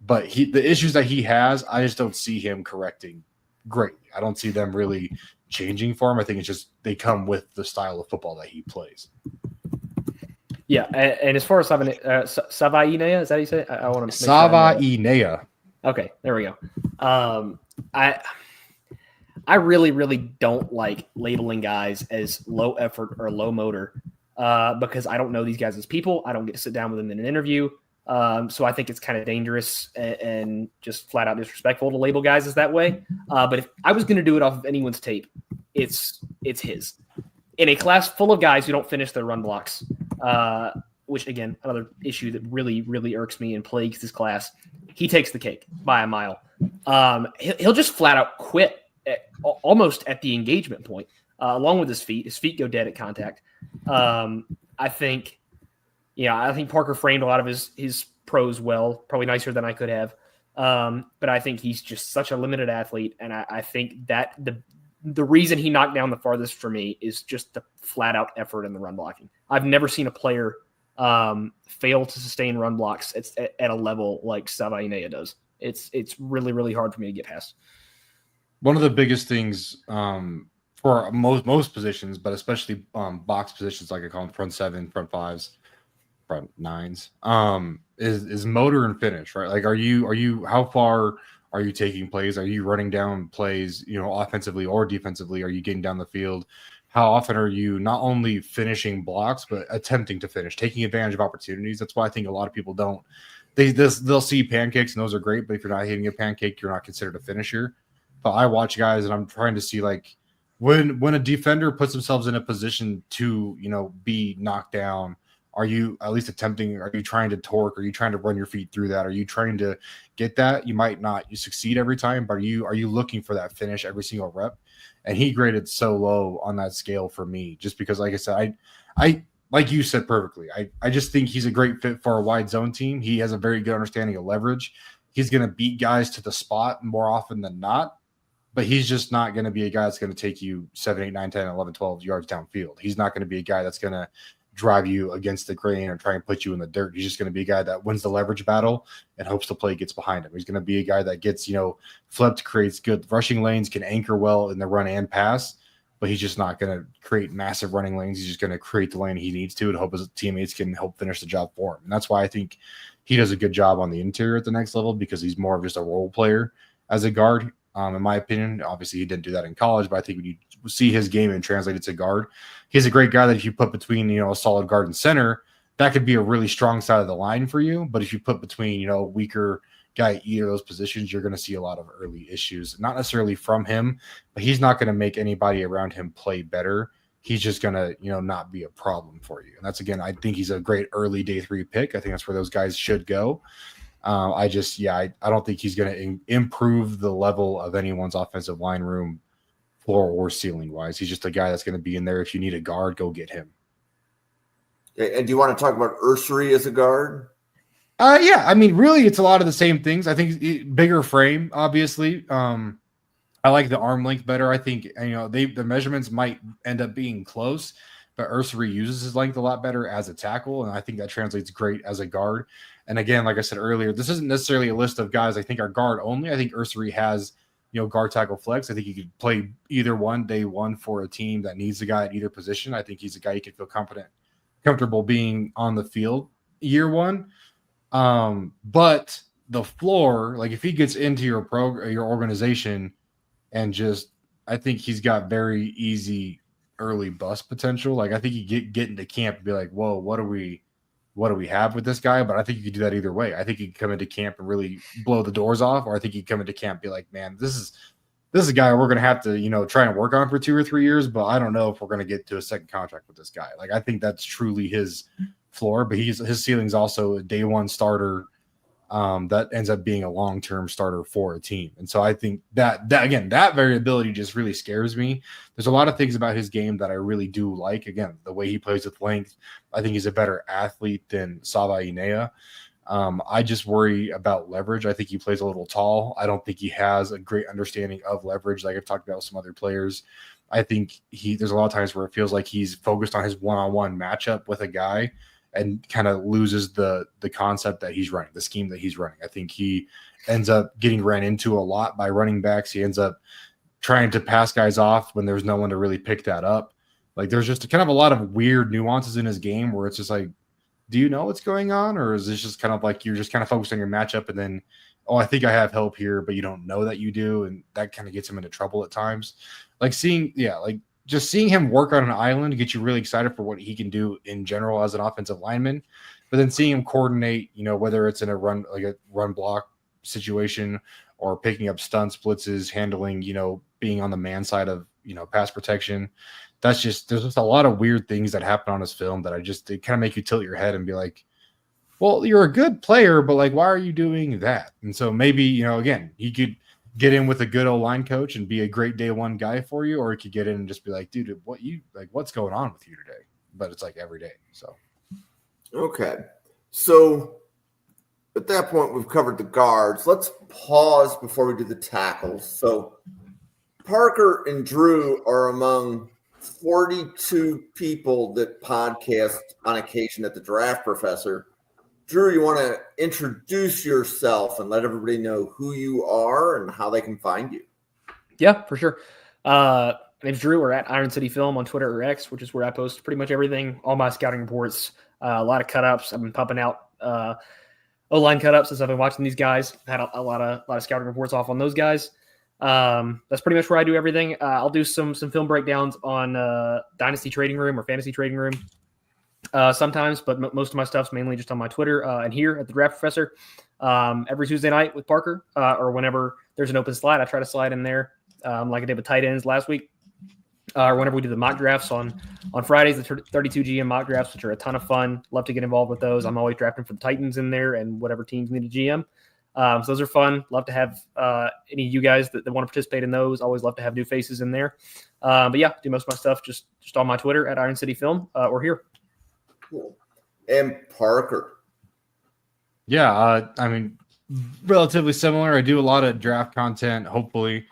But the issues that he has, I just don't see him correcting greatly. I don't see them really changing for him. I think it's just they come with the style of football that he plays. Yeah, and as far as Savainea, is that how you say it? I want to Savainea. Okay, there we go. I really, really don't like labeling guys as low effort or low motor because I don't know these guys as people. I don't get to sit down with them in an interview. So I think it's kind of dangerous and just flat out disrespectful to label guys as that way. But if I was going to do it off of anyone's tape, it's his. In a class full of guys who don't finish their run blocks, which, again, another issue that really, really irks me and plagues this class, he takes the cake by a mile. He'll just flat out quit almost at the engagement point, along with his feet. His feet go dead at contact. I think Parker framed a lot of his pros well, probably nicer than I could have. But I think he's just such a limited athlete, and I think that the reason he knocked down the farthest for me is just the flat out effort in the run blocking. I've never seen a player fail to sustain run blocks at a level like Savainea does. It's really, really hard for me to get past. One of the biggest things for most positions, but especially box positions, like I call them front 7, front 5s, front 9s, is motor and finish, right? Like, how far are you taking plays? Are you running down plays, offensively or defensively? Are you getting down the field? How often are you not only finishing blocks, but attempting to finish, taking advantage of opportunities? That's why I think a lot of people don't. They'll see pancakes, and those are great, but if you're not hitting a pancake, you're not considered a finisher. But I watch guys, and I'm trying to see, like, when a defender puts themselves in a position to, be knocked down, are you at least attempting? Are you trying to torque? Are you trying to run your feet through that? Are you trying to get that? You might not succeed every time, but are you looking for that finish every single rep? And he graded so low on that scale for me, just because, like I said, I like you said perfectly. I just think he's a great fit for a wide zone team. He has a very good understanding of leverage. He's going to beat guys to the spot more often than not, but he's just not going to be a guy that's going to take you 7, 8, 9, 10, 11, 12 yards downfield. He's not going to be a guy that's going to drive you against the grain or try and put you in the dirt. He's just going to be a guy that wins the leverage battle and hopes the play gets behind him. He's going to be a guy that gets, flipped, creates good rushing lanes, can anchor well in the run and pass, but he's just not going to create massive running lanes. He's just going to create the lane he needs to and hope his teammates can help finish the job for him. And that's why I think he does a good job on the interior at the next level, because he's more of just a role player as a guard. In my opinion, obviously he didn't do that in college, but I think when you see his game and translate it to guard, he's a great guy that if you put between, a solid guard and center, that could be a really strong side of the line for you. But if you put between, a weaker guy at either of those positions, you're going to see a lot of early issues, not necessarily from him, but he's not going to make anybody around him play better. He's just going to, not be a problem for you. And that's, again, I think he's a great early day 3 pick. I think that's where those guys should go. I don't think he's going to improve the level of anyone's offensive line room, floor or ceiling wise. He's just a guy that's going to be in there. If you need a guard, go get him. And do you want to talk about Ursary as a guard? Yeah. I mean, really, it's a lot of the same things. I think bigger frame, obviously. I like the arm length better. I think, the measurements might end up being close, but Ursary uses his length a lot better as a tackle, and I think that translates great as a guard. And again, like I said earlier, this isn't necessarily a list of guys I think are guard only. I think Ursary has, guard, tackle, flex. I think he could play either one day 1 for a team that needs a guy at either position. I think he's a guy you can feel comfortable being on the field year 1. But the floor, like if he gets into your organization, and just I think he's got very easy early bust potential. Like I think you get into camp and be like, whoa, what do we have with this guy? But I think you could do that either way. I think you could come into camp and really blow the doors off, or I think you come into camp and be like, man, this is a guy we're gonna have to, try and work on for 2 or 3 years, but I don't know if we're gonna get to a second contract with this guy. Like I think that's truly his floor, but his ceiling's also a day one starter. That ends up being a long-term starter for a team. And so I think that again, that variability just really scares me. There's a lot of things about his game that I really do like. Again, the way he plays with length. I think he's a better athlete than Sava Inea. I just worry about leverage. I think he plays a little tall. I don't think he has a great understanding of leverage like I've talked about with some other players. I think there's a lot of times where it feels like he's focused on his one-on-one matchup with a guy and kind of loses the concept that he's running, the scheme that he's running. I think he ends up getting ran into a lot by running backs. He ends up trying to pass guys off when there's no one to really pick that up. Like there's just kind of a lot of weird nuances in his game where it's just like, do you know what's going on? Or is this just kind of like you're just kind of focused on your matchup and then, oh, I think I have help here, but you don't know that you do. And that kind of gets him into trouble at times. Like seeing him work on an island gets you really excited for what he can do in general as an offensive lineman. But then seeing him coordinate, whether it's in a run block situation or picking up stunts, blitzes, handling, being on the man side of, pass protection. There's just a lot of weird things that happen on his film that they kind of make you tilt your head and be like, well, you're a good player, but like, why are you doing that? And so maybe, again, he could get in with a good O-line coach and be a great day one guy for you, or he could get in and just be like, dude, what's going on with you today? But it's like every day. So, okay. So at that point, we've covered the guards. Let's pause before we do the tackles. So Parker and Drew are among 42 people that podcast on occasion at the Draft Professor. Drew, you want to introduce yourself and let everybody know who you are and how they can find you? Yeah, for sure. My name's Drew. We're at Iron City Film on Twitter or X, which is where I post pretty much everything, all my scouting reports, a lot of cut-ups. I've been pumping out O-line cut-ups as I've been watching these guys. Had a lot of scouting reports off on those guys. That's pretty much where I do everything. I'll do some film breakdowns on Dynasty Trading Room or Fantasy Trading Room sometimes, but most of my stuff's mainly just on my Twitter and here at the Draft Professor. Every Tuesday night with Parker or whenever there's an open slide, I try to slide in there like I did with tight ends last week. Or whenever we do the mock drafts on Fridays, the 32 GM mock drafts, which are a ton of fun. Love to get involved with those. I'm always drafting for the Titans in there and whatever teams need a GM. So those are fun. Love to have any of you guys that want to participate in those. Always love to have new faces in there. But yeah, do most of my stuff just on my Twitter at Iron City Film or here. Cool. And Parker. Yeah, relatively similar. I do a lot of draft content, hopefully.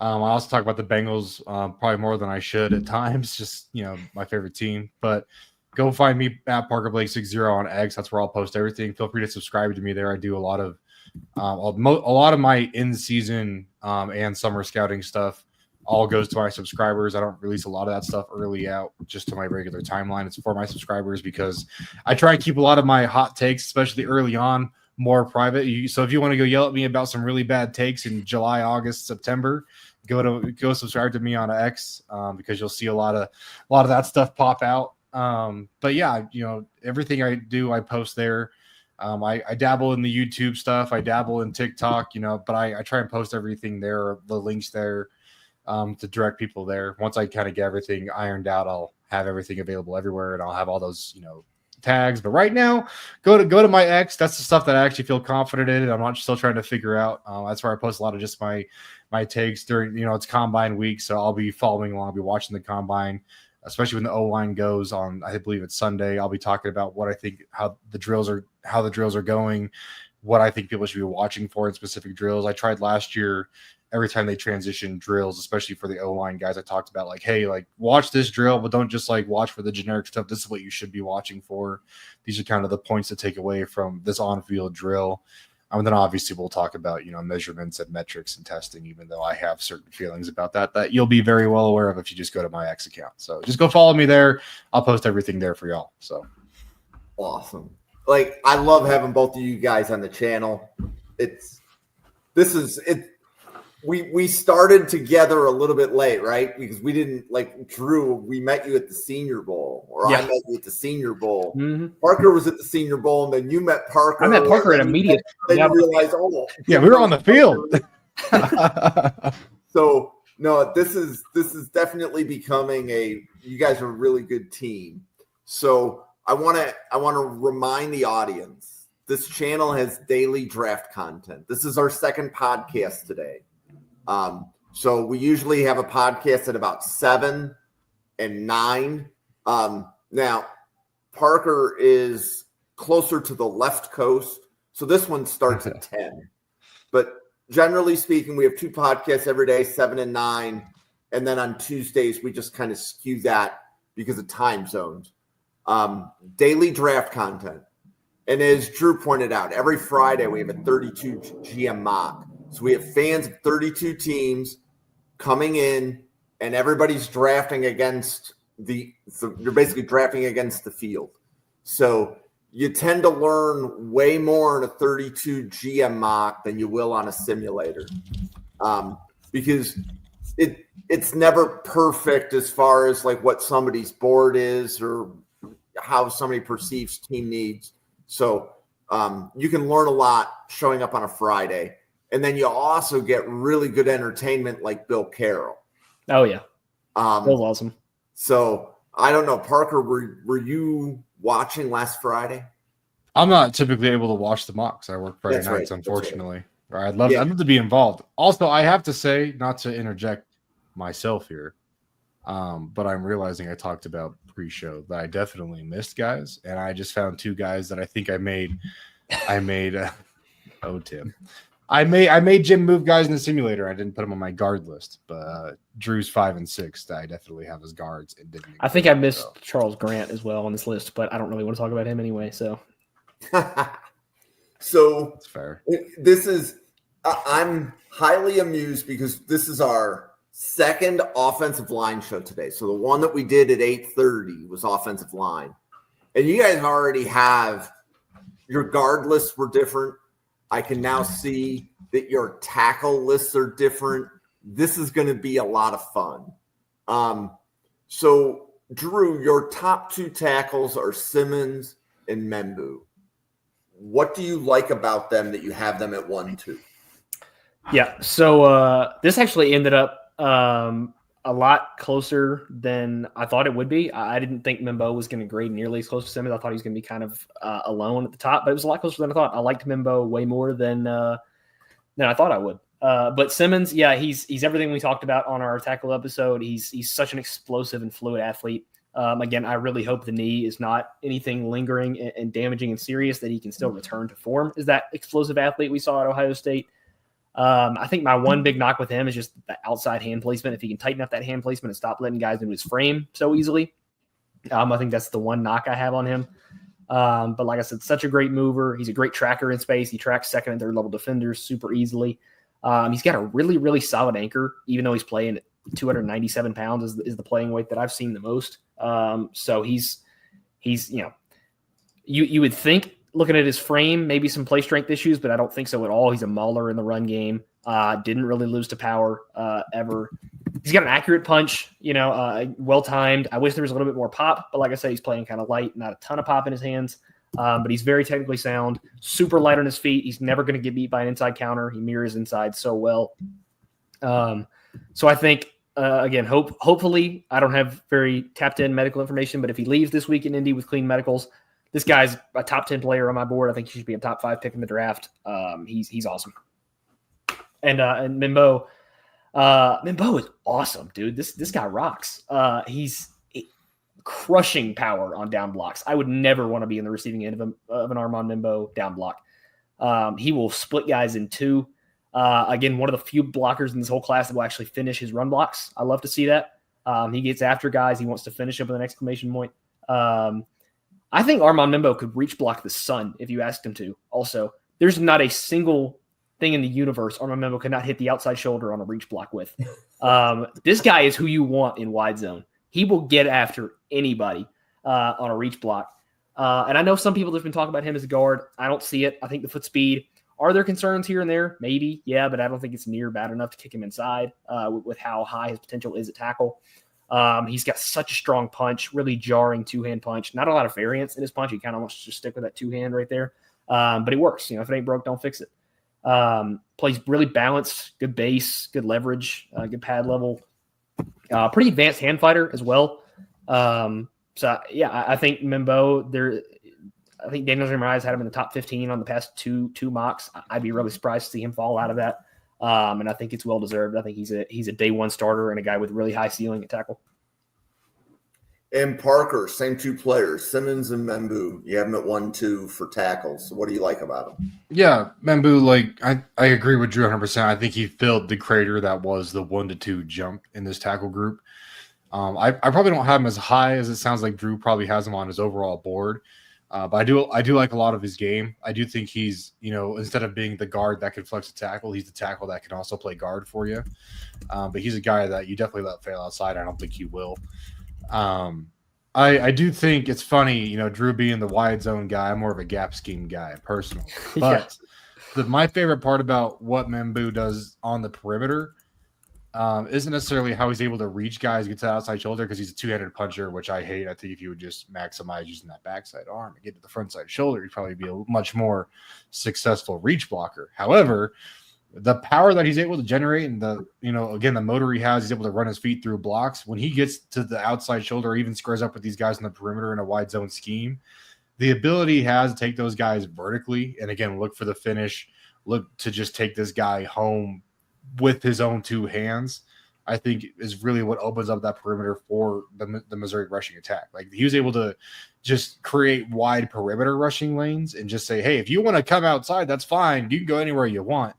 I also talk about the Bengals probably more than I should at times, just, my favorite team. But go find me at Parker Blake 60 on X. That's where I'll post everything. Feel free to subscribe to me there. I do a lot of my in-season and summer scouting stuff all goes to my subscribers. I don't release a lot of that stuff early out just to my regular timeline. It's for my subscribers because I try and keep a lot of my hot takes, especially early on, more private. So if you want to go yell at me about some really bad takes in July, August, September, go subscribe to me on X because you'll see a lot of that stuff pop out. But yeah, everything I do, I post there. I dabble in the YouTube stuff. I dabble in TikTok, but I try and post everything there, the links there to direct people there. Once I kind of get everything ironed out, I'll have everything available everywhere and I'll have all those, tags. But right now, go to my X. That's the stuff that I actually feel confident in. And I'm not still trying to figure out. That's where I post a lot of just my takes during, it's combine week. So I'll be following along, I'll be watching the combine, especially when the O-line goes on, I believe it's Sunday. I'll be talking about what I think, how the drills are going, what I think people should be watching for in specific drills. I tried last year, every time they transition drills, especially for the O-line guys, I talked about hey, watch this drill, but don't just watch for the generic stuff. This is what you should be watching for. These are kind of the points to take away from this on-field drill. And then obviously we'll talk about, measurements and metrics and testing, even though I have certain feelings about that you'll be very well aware of if you just go to my X account. So just go follow me there. I'll post everything there for y'all. So awesome. I love having both of you guys on the channel. we started together a little bit late, right? Because we didn't like Drew. We met you at the Senior Bowl, or I met you at the Senior Bowl. Mm-hmm. Parker was at the Senior Bowl, and then you met Parker. I met Parker at immediate. Then you realized, yeah, we were on the field. So no, this is definitely becoming you guys are a really good team. So I want to remind the audience, this channel has daily draft content. This is our second podcast today. So we usually have a podcast at about 7 and 9. Now Parker is closer to the left coast, so this one starts at 10. But generally speaking, we have 2 podcasts every day, 7 and 9. And then on Tuesdays, we just kind of skew that because of time zones. Daily draft content. And as Drew pointed out, every Friday we have a 32 GM mock. So we have fans of 32 teams coming in, and everybody's drafting against you're basically drafting against the field. So you tend to learn way more in a 32 GM mock than you will on a simulator, because it's never perfect as far as like what somebody's board is or how somebody perceives team needs. So you can learn a lot showing up on a Friday, and then you also get really good entertainment like Bill Carroll. Oh yeah, Bill's awesome. So I don't know, Parker, were you watching last Friday? I'm not typically able to watch the mocks. I work Friday nights, unfortunately. Or I'd love to be involved. Also, I have to say, not to interject myself here, but I'm realizing I talked about pre-show that I definitely missed guys, and I just found 2 guys that I think I made. Tim. I made Jim move guys in the simulator. I didn't put them on my guard list, but Drew's 5 and 6. I definitely have as guards. And didn't. I think I missed Charles Grant as well on this list, but I don't really want to talk about him anyway. So, so that's fair. This is I'm highly amused because this is our second offensive line show today. So the one that we did at 8:30 was offensive line, and you guys already have your guard lists were different. I can now see that your tackle lists are different. This is going to be a lot of fun. So, Drew, your top 2 tackles are Simmons and M'Boue. What do you like about them that you have them at 1-2? Yeah, so this actually ended up a lot closer than I thought it would be. I didn't think M'Boue was going to grade nearly as close to Simmons. I thought he was going to be kind of alone at the top, but it was a lot closer than I thought. I liked M'Boue way more than I thought I would. But Simmons, yeah, he's everything we talked about on our tackle episode. He's such an explosive and fluid athlete. Again, I really hope the knee is not anything lingering and damaging and serious, that he can still return to form as that explosive athlete we saw at Ohio State. I think my one big knock with him is just the outside hand placement. If he can tighten up that hand placement and stop letting guys into his frame so easily, I think that's the one knock I have on him. But like I said, such a great mover. He's a great tracker in space. He tracks second and third level defenders super easily. He's got a really, really solid anchor, even though he's playing at 297 pounds is the playing weight that I've seen the most. So he's you would think, looking at his frame, maybe some play strength issues, but I don't think so at all. He's a mauler in the run game. Didn't really lose to power ever. He's got an accurate punch, well-timed. I wish there was a little bit more pop, but like I said, he's playing kind of light, not a ton of pop in his hands. But he's very technically sound, super light on his feet. He's never going to get beat by an inside counter. He mirrors inside so well. So I think, again, hopefully I don't have very tapped in medical information, but if he leaves this week in Indy with clean medicals, this guy's a top 10 player on my board. I think he should be a top 5 pick in the draft. He's awesome. And M'Boue is awesome, dude. This guy rocks. He's crushing power on down blocks. I would never want to be in the receiving end of an Armand M'Boue down block. He will split guys in 2. Again, one of the few blockers in this whole class that will actually finish his run blocks. I love to see that. He gets after guys. He wants to finish up with an exclamation point. I think Armand M'Boue could reach block the sun if you asked him to. Also, there's not a single thing in the universe Armand M'Boue could not hit the outside shoulder on a reach block with. This guy is who you want in wide zone. He will get after anybody on a reach block. And I know some people have been talking about him as a guard. I don't see it. I think the foot speed, Are there concerns here and there? Maybe, yeah, but I don't think it's near bad enough to kick him inside with how high his potential is at tackle. He's got such a strong punch, really jarring two-hand punch. Not a lot of variance in his punch. He kind of wants to just stick with that two-hand right there. But it works. If it ain't broke, don't fix it. Plays really balanced, good base, good leverage, good pad level. Pretty advanced hand fighter as well. I think M'Bo, I think Daniel Jeremiah's had him in the top 15 on the past two mocks. I'd be really surprised to see him fall out of that. And I think it's well deserved. I think he's a day one starter and a guy with really high ceiling at tackle. And Parker, same two players, Simmons and M'Bo. You have them at 1-2 for tackles. So what do you like about them? Yeah, M'Bo, I agree with Drew 100%. I think he filled the crater that was the 1-2 jump in this tackle group. I probably don't have him as high as it sounds like Drew probably has him on his overall board. But I do like a lot of his game. I do think he's, instead of being the guard that can flex a tackle, he's the tackle that can also play guard for you. But he's a guy that you definitely let fail outside. I don't think he will. I do think it's funny, Drew being the wide zone guy. I'm more of a gap scheme guy personally. But my favorite part about what M'Bo does on the perimeter isn't necessarily how he's able to reach guys, get to the outside shoulder, because he's a two-handed puncher, which I hate. I think if you would just maximize using that backside arm and get to the front side shoulder, you'd probably be a much more successful reach blocker. However, the power that he's able to generate and the motor he has, he's able to run his feet through blocks. When he gets to the outside shoulder, or even squares up with these guys on the perimeter in a wide zone scheme, the ability he has to take those guys vertically and, again, look for the finish, look to just take this guy home with his own two hands, I think is really what opens up that perimeter for the Missouri rushing attack. Like, he was able to just create wide perimeter rushing lanes and just say, hey, if you want to come outside, that's fine. You can go anywhere you want.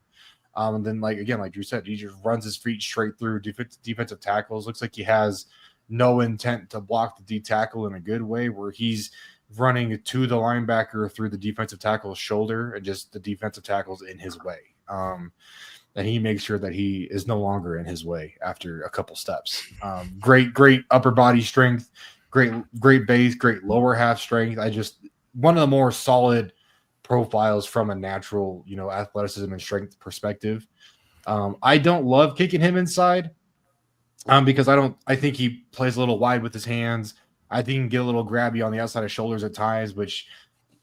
And then, like Drew said, he just runs his feet straight through defensive tackles. Looks like he has no intent to block the D tackle in a good way, where he's running to the linebacker through the defensive tackle's shoulder and just the defensive tackle's in his way. And he makes sure that he is no longer in his way after a couple steps. Great upper body strength, great base, great lower half strength. One of the more solid profiles from a natural, athleticism and strength perspective. I don't love kicking him inside because I think he plays a little wide with his hands. I think he can get a little grabby on the outside of shoulders at times, which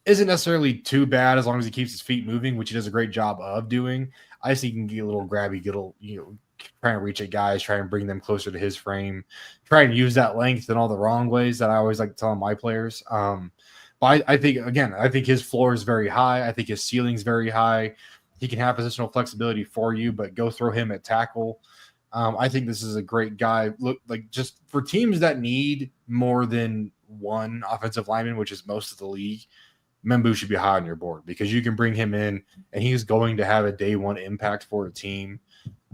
isn't necessarily too bad as long as he keeps his feet moving, which he does a great job of doing. I just think he can get a little grabby, try and reach at guys, try and bring them closer to his frame, try and use that length in all the wrong ways that I always like to tell my players. But I think his floor is very high. I think his ceiling is very high. He can have positional flexibility for you, but go throw him at tackle. I think this is a great guy. Look, like, just for teams that need more than one offensive lineman, which is most of the league, M'Bo should be high on your board because you can bring him in and he's going to have a day one impact for a team.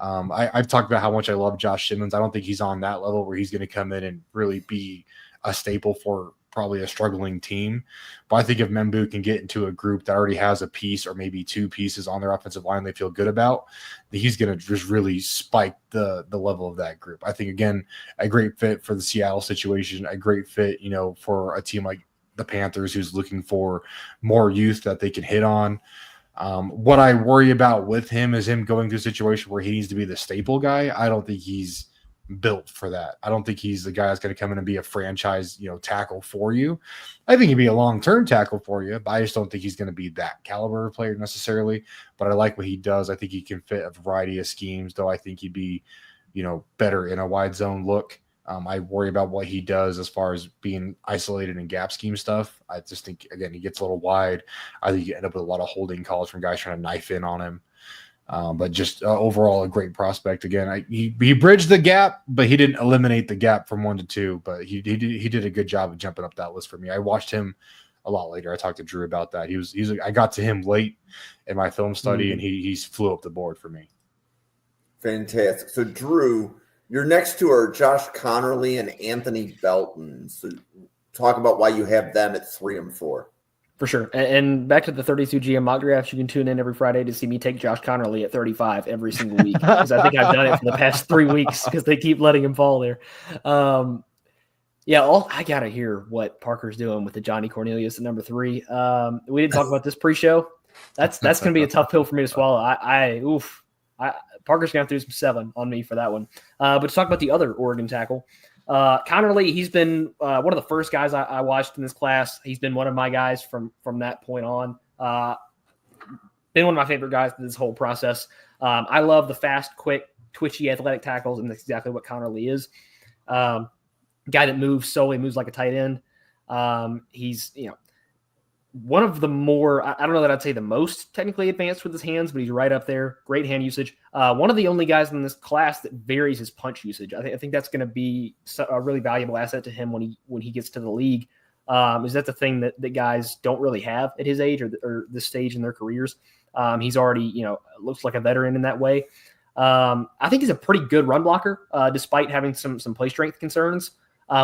I've talked about how much I love Josh Simmons. I don't think he's on that level where he's going to come in and really be a staple for probably a struggling team. But I think if M'Bo can get into a group that already has a piece or maybe two pieces on their offensive line they feel good about, he's going to just really spike the level of that group. I think, again, a great fit for the Seattle situation, a great fit, for a team like the Panthers who's looking for more youth that they can hit on. What I worry about with him is him going through a situation where he needs to be the staple guy. I don't think he's built for that. I don't think he's the guy that's going to come in and be a franchise, tackle for you. I think he'd be a long-term tackle for you, but I just don't think he's going to be that caliber of player necessarily. But I like what he does. I think he can fit a variety of schemes, though I think he'd be, better in a wide zone look. I worry about what he does as far as being isolated in gap scheme stuff. I just think, again, he gets a little wide. I think you end up with a lot of holding calls from guys trying to knife in on him. But just overall, a great prospect. Again, he bridged the gap, but he didn't eliminate the gap from 1 to 2. But he did a good job of jumping up that list for me. I watched him a lot later. I talked to Drew about that. I got to him late in my film study, and he flew up the board for me. Fantastic. So, Drew, your next two are Josh Conerly and Anthony Belton. So talk about why you have them at 3 and 4. For sure. And back to the 32 GM mock drafts, you can tune in every Friday to see me take Josh Conerly at 35 every single week because I think I've done it for the past 3 weeks because they keep letting him fall there. I got to hear what Parker's doing with the Johnny Cornelius at number 3. We didn't talk about this pre-show. That's going to be a tough pill for me to swallow. Parker's going to have to do some 7 on me for that one. But to talk about the other Oregon tackle, Connor Lee, he's been one of the first guys I watched in this class. He's been one of my guys from that point on. Been one of my favorite guys through this whole process. I love the fast, quick, twitchy, athletic tackles, and that's exactly what Connor Lee is. Guy that moves like a tight end. He's, one of the more, I don't know that I'd say the most technically advanced with his hands, but he's right up there. Great hand usage. One of the only guys in this class that varies his punch usage. I think that's going to be a really valuable asset to him when he gets to the league. Is that the thing that guys don't really have at his age or this stage in their careers? He's already, looks like a veteran in that way. I think he's a pretty good run blocker, despite having some play strength concerns.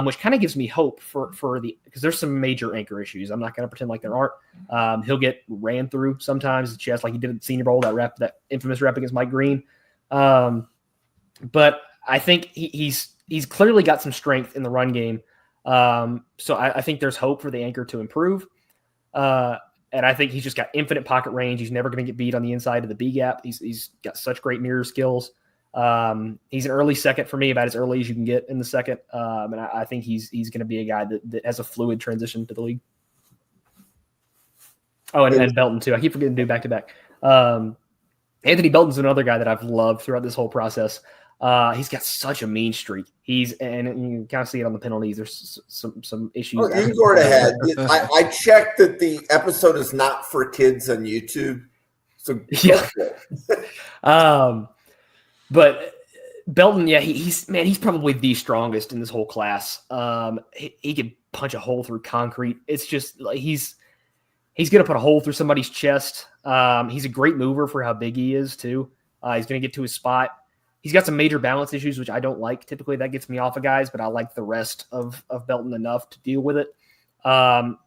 Which kind of gives me hope because there's some major anchor issues. I'm not going to pretend like there aren't. He'll get ran through sometimes the chest like he did at the Senior Bowl, that infamous rep against Mike Green. But I think he's clearly got some strength in the run game. So I think there's hope for the anchor to improve. And I think he's just got infinite pocket range. He's never going to get beat on the inside of the B gap. He's got such great mirror skills. He's an early second for me, about as early as you can get in the second. And I think he's going to be a guy that has a fluid transition to the league. Oh, and Belton too. I keep forgetting to do back-to-back. Anthony Belton's another guy that I've loved throughout this whole process. He's got such a mean streak. And you kind of see it on the penalties. There's some issues. Oh, you go right ahead. I checked that the episode is not for kids on YouTube. So yeah. But Belton, yeah, he's probably the strongest in this whole class. He can punch a hole through concrete. It's just like he's going to put a hole through somebody's chest. He's a great mover for how big he is too. He's going to get to his spot. He's got some major balance issues, which I don't like. Typically that gets me off of guys, but I like the rest of Belton enough to deal with it.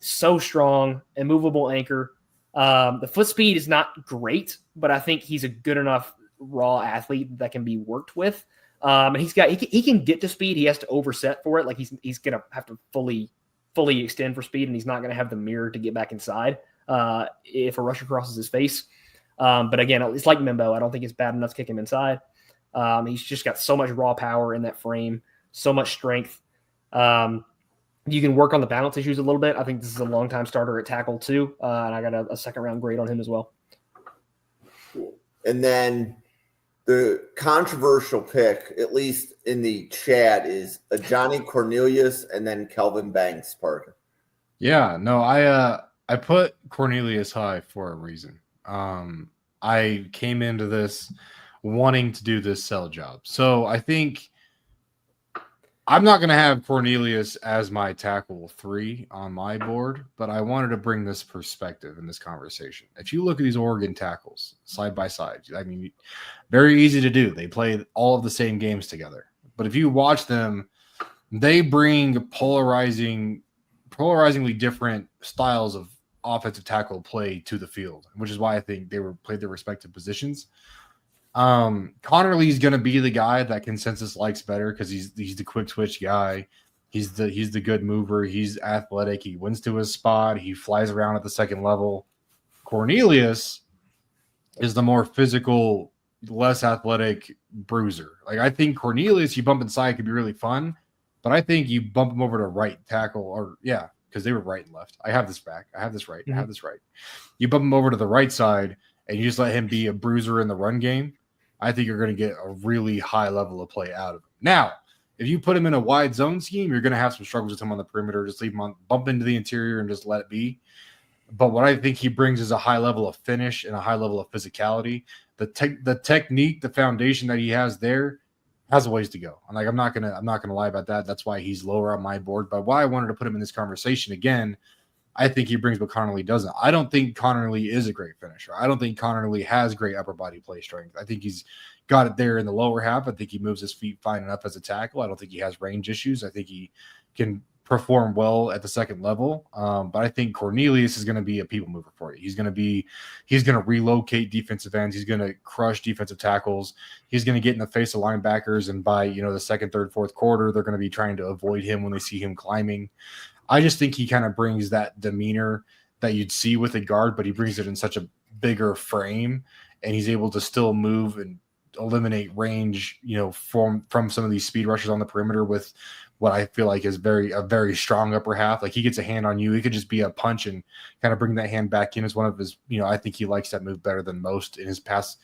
So strong, immovable anchor. The foot speed is not great, but I think he's a good enough raw athlete that can be worked with. And he can get to speed. He has to overset for it. Like he's going to have to fully extend for speed, and he's not going to have the mirror to get back inside if a rusher crosses his face. But again, it's like Mimbo. I don't think it's bad enough to kick him inside. He's just got so much raw power in that frame, so much strength. You can work on the balance issues a little bit. I think this is a long-time starter at tackle too. And I got a second-round grade on him as well. And then the controversial pick, at least in the chat, is a Johnny Cornelius and then Kelvin Banks, Parker. Yeah, no, I put Cornelius high for a reason. I came into this wanting to do this sell job. So I think I'm not going to have Cornelius as my tackle 3 on my board, but I wanted to bring this perspective in this conversation. If you look at these Oregon tackles side by side, I mean, very easy to do. They play all of the same games together. But if you watch them, they bring polarizingly different styles of offensive tackle play to the field, which is why I think they played their respective positions. Connor Lee's going to be the guy that consensus likes better because he's the quick twitch guy. He's the good mover. He's athletic. He wins to his spot. He flies around at the second level. Cornelius is the more physical, less athletic bruiser. Like I think Cornelius, you bump inside could be really fun, but I think you bump him over to right tackle because they were right and left. I have this back. I have this right. I have this right. You bump him over to the right side and you just let him be a bruiser in the run game. I think you're going to get a really high level of play out of him. Now, if you put him in a wide zone scheme, you're going to have some struggles with him on the perimeter. Just leave him on, bump into the interior and just let it be. But what I think he brings is a high level of finish and a high level of physicality. The technique, the foundation that he has there has a ways to go. I'm not gonna lie about that. That's why he's lower on my board. But why I wanted to put him in this conversation again, I think he brings what Connor Lee doesn't. I don't think Connor Lee is a great finisher. I don't think Connor Lee has great upper body play strength. I think he's got it there in the lower half. I think he moves his feet fine enough as a tackle. I don't think he has range issues. I think he can perform well at the second level. But I think Cornelius is going to be a people mover for you. He's going to relocate defensive ends. He's going to crush defensive tackles. He's going to get in the face of linebackers. And by, the second, third, fourth quarter, they're going to be trying to avoid him when they see him climbing. I just think he kind of brings that demeanor that you'd see with a guard, but he brings it in such a bigger frame, and he's able to still move and eliminate range, from some of these speed rushers on the perimeter with what I feel like is a very strong upper half. Like he gets a hand on you, it could just be a punch and kind of bring that hand back in. As one of his, I think he likes that move better than most in his pass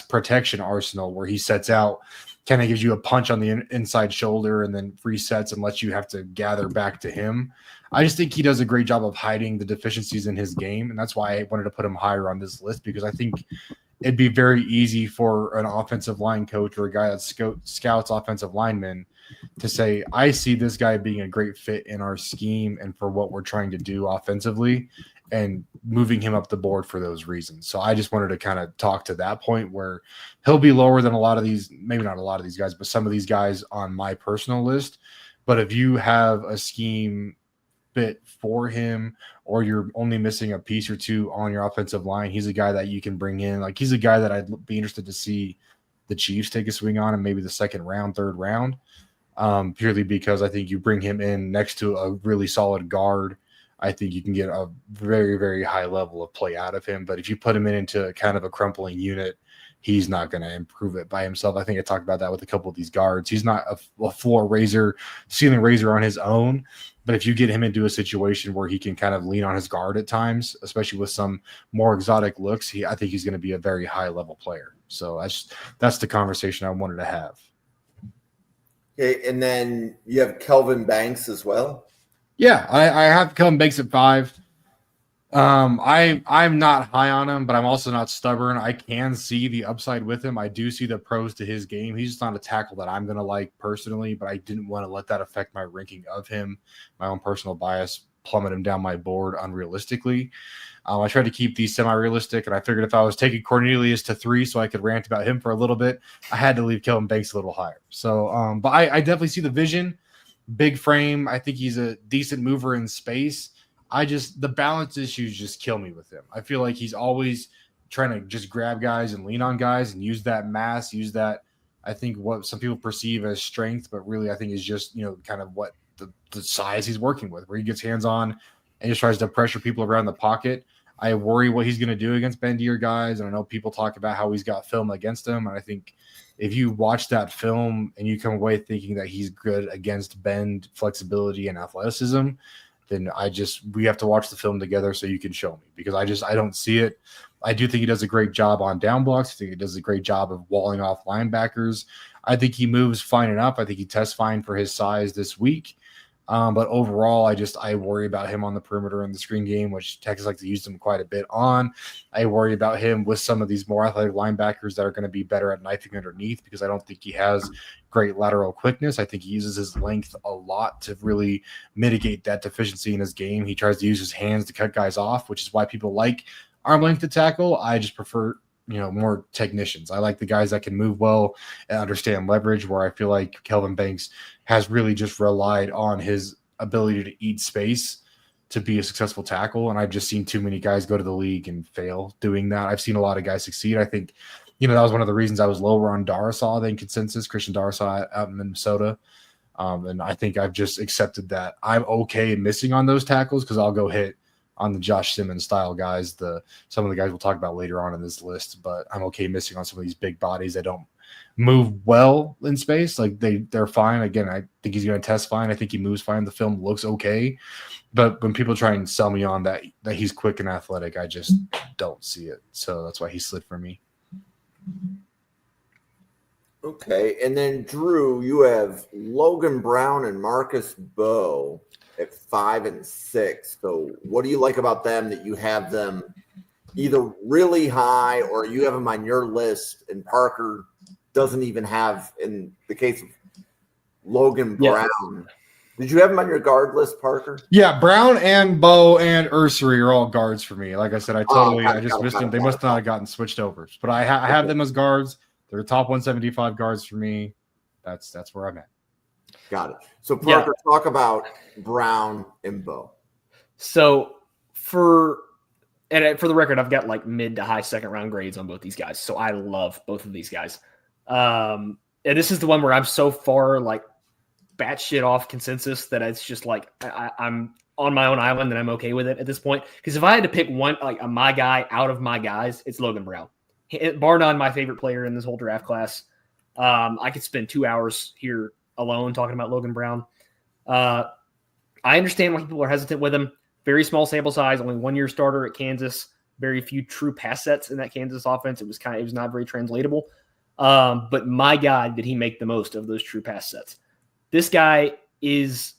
protection arsenal, where he sets out, kind of gives you a punch on the inside shoulder and then resets and lets you have to gather back to him. I just think he does a great job of hiding the deficiencies in his game, and that's why I wanted to put him higher on this list, because I think it'd be very easy for an offensive line coach or a guy that scouts offensive linemen to say, I see this guy being a great fit in our scheme and for what we're trying to do offensively, and moving him up the board for those reasons. So I just wanted to kind of talk to that point where he'll be lower than a lot of these, maybe not a lot of these guys, but some of these guys on my personal list. But if you have a scheme fit for him, or you're only missing a piece or two on your offensive line, he's a guy that you can bring in. Like, he's a guy that I'd be interested to see the Chiefs take a swing on in maybe the second round, third round, purely because I think you bring him in next to a really solid guard. I think you can get a very, very high level of play out of him. But if you put him into kind of a crumpling unit, he's not going to improve it by himself. I think I talked about that with a couple of these guards. He's not a floor raiser, ceiling raiser on his own. But if you get him into a situation where he can kind of lean on his guard at times, especially with some more exotic looks, I think he's going to be a very high level player. So that's the conversation I wanted to have. Okay, and then you have Kelvin Banks as well. Yeah, I have Kelvin Banks at 5. I'm not high on him, but I'm also not stubborn. I can see the upside with him. I do see the pros to his game. He's just not a tackle that I'm going to like personally, but I didn't want to let that affect my ranking of him. My own personal bias plummet him down my board unrealistically. I tried to keep these semi-realistic, and I figured if I was taking Cornelius to 3 so I could rant about him for a little bit, I had to leave Kelvin Banks a little higher. So, but I definitely see the vision. Big frame. I think he's a decent mover in space. The balance issues just kill me with him. I feel like he's always trying to just grab guys and lean on guys and use that mass, use that, I think, what some people perceive as strength, but really I think is just, kind of what the size he's working with, where he gets hands on and just tries to pressure people around the pocket. I worry what he's going to do against bendier guys. And I know people talk about how he's got film against him. And I think if you watch that film and you come away thinking that he's good against bend, flexibility, and athleticism, then we have to watch the film together so you can show me, because I don't see it. I do think he does a great job on down blocks. I think he does a great job of walling off linebackers. I think he moves fine enough. I think he tests fine for his size this week. But overall, I worry about him on the perimeter in the screen game, which Texas likes to use him quite a bit on. I worry about him with some of these more athletic linebackers that are going to be better at knifing underneath, because I don't think he has great lateral quickness. I think he uses his length a lot to really mitigate that deficiency in his game. He tries to use his hands to cut guys off, which is why people like arm length to tackle. I just prefer more technicians. I like the guys that can move well and understand leverage, where I feel like Kelvin Banks has really just relied on his ability to eat space to be a successful tackle. And I've just seen too many guys go to the league and fail doing that. I've seen a lot of guys succeed. I think, that was one of the reasons I was lower on Darrisaw than consensus, Christian Darrisaw out in Minnesota. And I think I've just accepted that I'm okay missing on those tackles, because I'll go hit on the Josh Simmons style guys, some of the guys we'll talk about later on in this list, but I'm okay missing on some of these big bodies that don't move well in space. Like they're fine. Again, I think he's going to test fine. I think he moves fine. The film looks okay, but when people try and sell me on that he's quick and athletic, I just don't see it. So that's why he slid for me. Okay, and then Drew, you have Logan Brown and Marcus Bowe at 5 and 6. So what do you like about them that you have them either really high or you have them on your list and Parker doesn't even have, in the case of Logan Brown? Yeah. Did you have them on your guard list, Parker? Yeah, Brown and Bowe and Ursery are all guards for me. Like I said, I just missed them. They must not have gotten switched over. But I have them as guards. They're top 175 guards for me. That's where I'm at. Got it. So Parker, talk about Brown and Bowe. So for the record, I've got like mid to high second round grades on both these guys. So I love both of these guys. And this is the one where I'm so far like batshit off consensus that it's just like I'm on my own island, then I'm okay with it at this point. Because if I had to pick one, like my guy out of my guys, it's Logan Brown. Bar none, my favorite player in this whole draft class. I could spend 2 hours here alone talking about Logan Brown. I understand why people are hesitant with him. Very small sample size, only 1 year starter at Kansas. Very few true pass sets in that Kansas offense. It was not very translatable. But my God, did he make the most of those true pass sets? This guy is,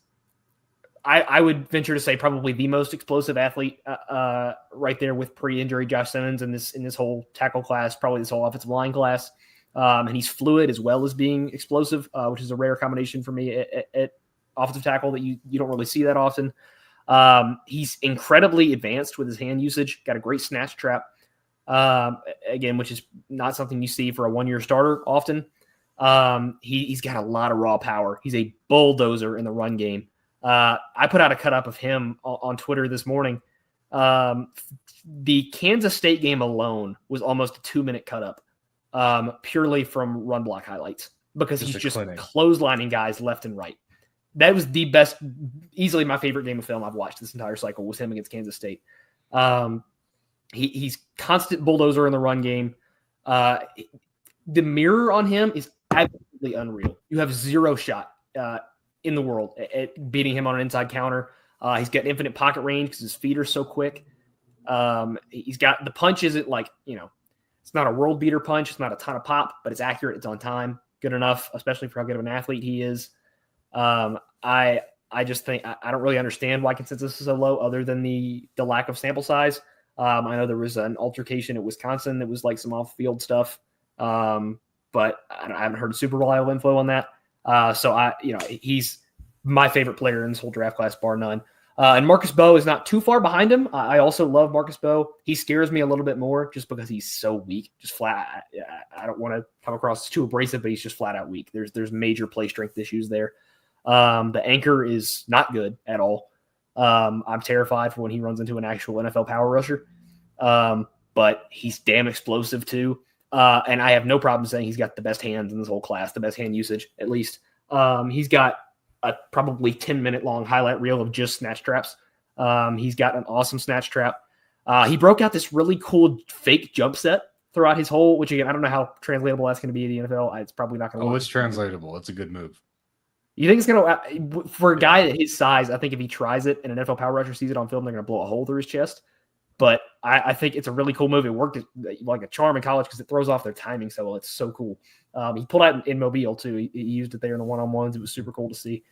I would venture to say, probably the most explosive athlete right there with pre-injury Josh Simmons in this whole tackle class, probably this whole offensive line class. And he's fluid as well as being explosive, which is a rare combination for me at offensive tackle that you don't really see that often. He's incredibly advanced with his hand usage, got a great snatch trap, again, which is not something you see for a 1 year starter often. He's got a lot of raw power. He's a bulldozer in the run game. I put out a cut up of him on Twitter this morning. The Kansas State game alone was almost a 2-minute cut up, purely from run block highlights, because he's just clotheslining guys left and right. That was the best, easily my favorite game of film I've watched this entire cycle was him against Kansas State. He's constant bulldozer in the run game. The mirror on him is absolutely unreal. You have zero shot in the world at beating him on an inside counter. He's got infinite pocket range because his feet are so quick. He's got the punch isn't like, it's not a world beater punch. It's not a ton of pop, but it's accurate. It's on time. Good enough, especially for how good of an athlete he is. I just think I don't really understand why consensus is so low other than the lack of sample size. I know there was an altercation at Wisconsin that was like some off-field stuff, but I haven't heard super reliable info on that. So he's my favorite player in this whole draft class, bar none. And Marcus Bowe is not too far behind him. I also love Marcus Bowe. He scares me a little bit more just because he's so weak, just flat. I don't want to come across too abrasive, but he's just flat out weak. There's major play strength issues there. The anchor is not good at all. I'm terrified for when he runs into an actual NFL power rusher. But he's damn explosive too. And I have no problem saying he's got the best hands in this whole class, the best hand usage, at least. He's got a probably 10-minute long highlight reel of just snatch traps. He's got an awesome snatch trap. He broke out this really cool fake jump set throughout his whole, which again, I don't know how translatable that's going to be in the NFL. It's probably not going to work. It's translatable. It's a good move. You think it's going to, for a guy at his size, I think if he tries it and an NFL power rusher sees it on film, they're going to blow a hole through his chest. But I think it's a really cool move. It worked like a charm in college because it throws off their timing so well. It's so cool. He pulled out in Mobile too. He used it there in the one-on-ones. It was super cool to see.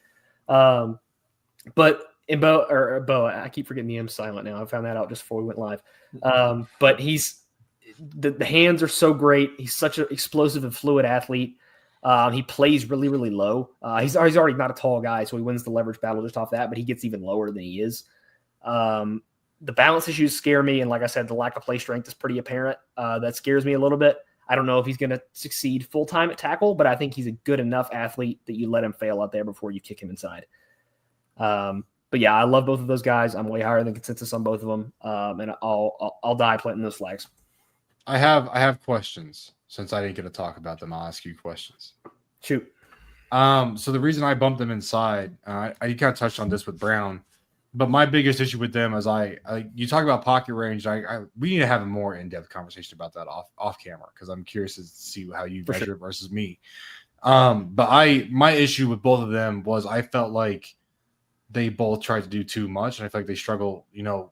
But in Bo, I keep forgetting the M silent now. I found that out just before we went live. But he's the hands are so great. He's such an explosive and fluid athlete. He plays really, really low. He's already not a tall guy, so he wins the leverage battle just off that, but he gets even lower than he is. The balance issues scare me, and like I said, the lack of play strength is pretty apparent. That scares me a little bit. I don't know if he's going to succeed full-time at tackle, but I think he's a good enough athlete that you let him fail out there before you kick him inside. But yeah, I love both of those guys. I'm way higher than consensus on both of them, and I'll die planting those flags. I have questions. Since I didn't get to talk about them, I'll ask you questions. Shoot. So the reason I bumped them inside, I kind of touched on this with Brown, but my biggest issue with them is you talk about pocket range. We need to have a more in-depth conversation about that off camera because I'm curious to see how you measure it versus me. But my issue with both of them was I felt like they both tried to do too much, and I feel like they struggle,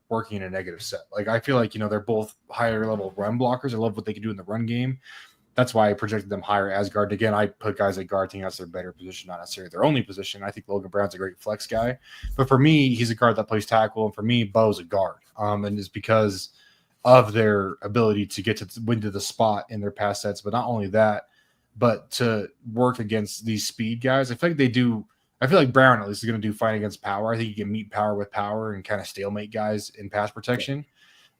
working in a negative set. Like I feel like they're both higher level run blockers. I love what they can do in the run game. That's why I projected them higher as guard. Again, I put guys at guard, thinking that's their better position, not necessarily their only position. I think Logan Brown's a great flex guy. But for me, he's a guard that plays tackle. And for me, Bo's a guard. And it's because of their ability to get into the spot in their pass sets. But not only that, but to work against these speed guys. I feel like Brown at least is going to do fight against power. I think he can meet power with power and kind of stalemate guys in pass protection. Yeah.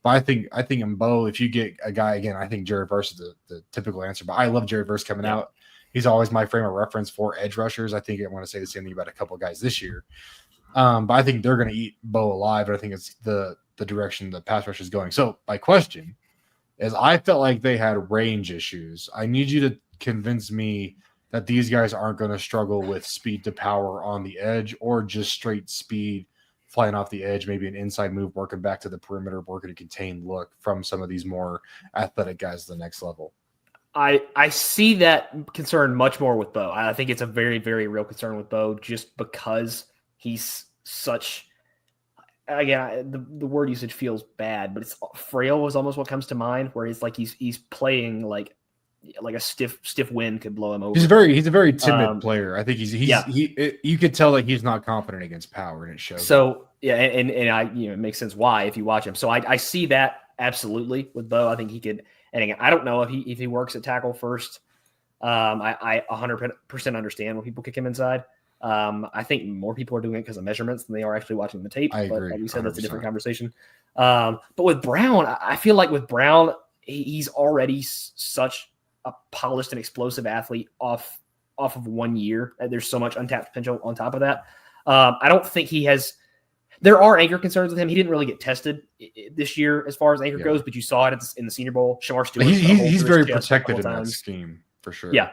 But I think in Bo, if you get a guy, again, I think Jared Verse is the typical answer. But I love Jared Verse coming out. He's always my frame of reference for edge rushers. I think I want to say the same thing about a couple of guys this year. But I think they're going to eat Bo alive. And I think it's the direction the pass rush is going. So my question is, I felt like they had range issues. I need you to convince me that these guys aren't going to struggle with speed to power on the edge or just straight speed flying off the edge, maybe an inside move, working back to the perimeter, working a contained look from some of these more athletic guys to the next level. I see that concern much more with Bo. I think it's a very, very real concern with Bo just because he's such – again, the word usage feels bad, but it's frail was almost what comes to mind, where it's like he's playing like a stiff wind could blow him over. He's a very timid player. I think you could tell that he's not confident against power, and it shows. So yeah, and it makes sense why if you watch him. So I see that absolutely with Bo. I think he could. And again, I don't know if he works at tackle first. I 100% understand when people kick him inside. I think more people are doing it because of measurements than they are actually watching the tape. I agree. But like we said, that's a different conversation. But with Brown, I feel like with Brown, he's already such a polished and explosive athlete off of 1 year. There's so much untapped potential on top of that. I don't think he has. There are anchor concerns with him. He didn't really get tested this year as far as anchor goes, but you saw it in the Senior Bowl. Shamar Stewart. He's very protected in that scheme for sure. Yeah.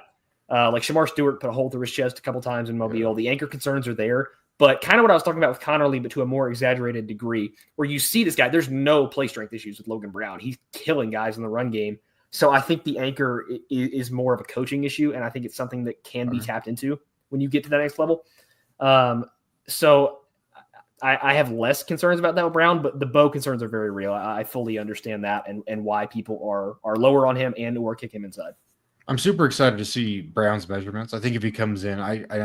Like Shamar Stewart put a hole through his chest a couple times in Mobile. Yeah. The anchor concerns are there. But kind of what I was talking about with Connerly, but to a more exaggerated degree, where you see this guy, there's no play strength issues with Logan Brown. He's killing guys in the run game. So I think the anchor is more of a coaching issue, and I think it's something that can be tapped into when you get to that next level. So I have less concerns about that with Brown, but the Bo concerns are very real. I fully understand that and why people are lower on him and or kick him inside. I'm super excited to see Brown's measurements. I think if he comes in,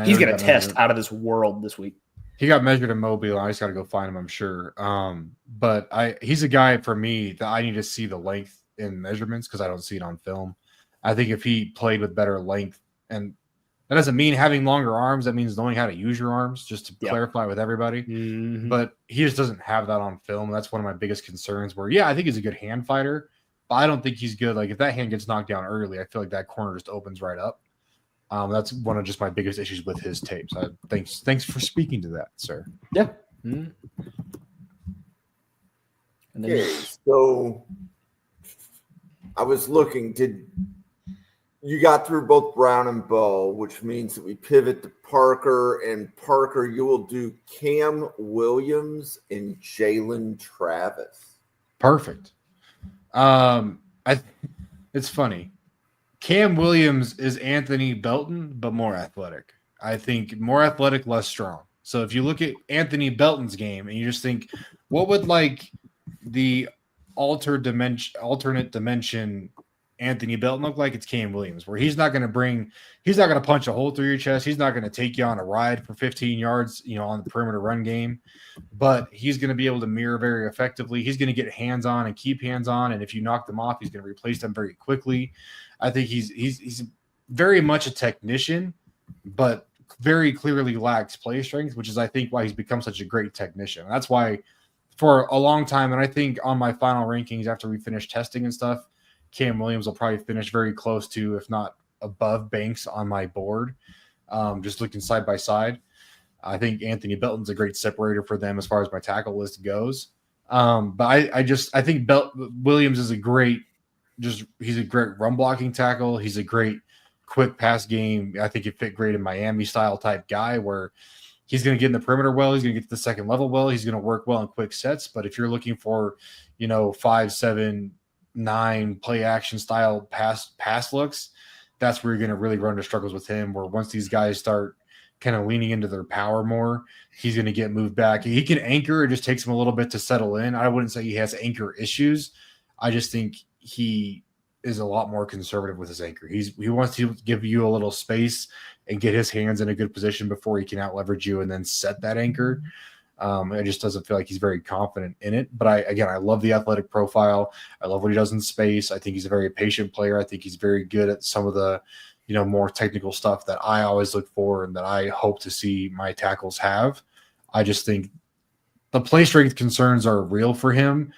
he's going to test out of this world this week. He got measured in Mobile. I just got to go find him, I'm sure. But he's a guy for me that I need to see the length in measurements because I don't see it on film. I think if he played with better length, and that doesn't mean having longer arms. That means knowing how to use your arms, just to clarify with everybody. Mm-hmm. But he just doesn't have that on film. That's one of my biggest concerns where, I think he's a good hand fighter, but I don't think he's good. Like if that hand gets knocked down early, I feel like that corner just opens right up. That's one of just my biggest issues with his tapes. Thanks for speaking to that, sir. Yeah. Mm-hmm. Okay, so I was looking. You got through both Brown and Bo, which means that we pivot to Parker. And Parker, you will do Cam Williams and Jalen Travis. Perfect. It's funny. Cam Williams is Anthony Belton, but more athletic. I think more athletic, less strong. So if you look at Anthony Belton's game and you just think, what would like the alternate dimension Anthony Belton look like? It's Cam Williams, where he's not going to punch a hole through your chest. He's not going to take you on a ride for 15 yards, on the perimeter run game, but he's going to be able to mirror very effectively. He's going to get hands on and keep hands on. And if you knock them off, he's going to replace them very quickly. I think he's very much a technician, but very clearly lacks play strength, which is, I think, why he's become such a great technician. And that's why for a long time, and I think on my final rankings after we finish testing and stuff, Cam Williams will probably finish very close to, if not above, Banks on my board, just looking side by side. I think Anthony Belton's a great separator for them as far as my tackle list goes. But I think Williams is he's a great run blocking tackle. He's a great quick pass game. I think he'd fit great in Miami style type guy where he's going to get in the perimeter well. He's going to get to the second level well. He's going to work well in quick sets. But if you're looking for, 5, 7, 9 play action style pass looks, that's where you're going to really run into struggles with him, where once these guys start kind of leaning into their power more, he's going to get moved back. He can anchor. It just takes him a little bit to settle in. I wouldn't say he has anchor issues. I just think he is a lot more conservative with his anchor. He wants to give you a little space and get his hands in a good position before he can out leverage you and then set that anchor. It just doesn't feel like he's very confident in it. But I love the athletic profile. I love what he does in space. I think he's a very patient player. I think he's very good at some of the, more technical stuff that I always look for and that I hope to see my tackles have. I just think the play strength concerns are real for him.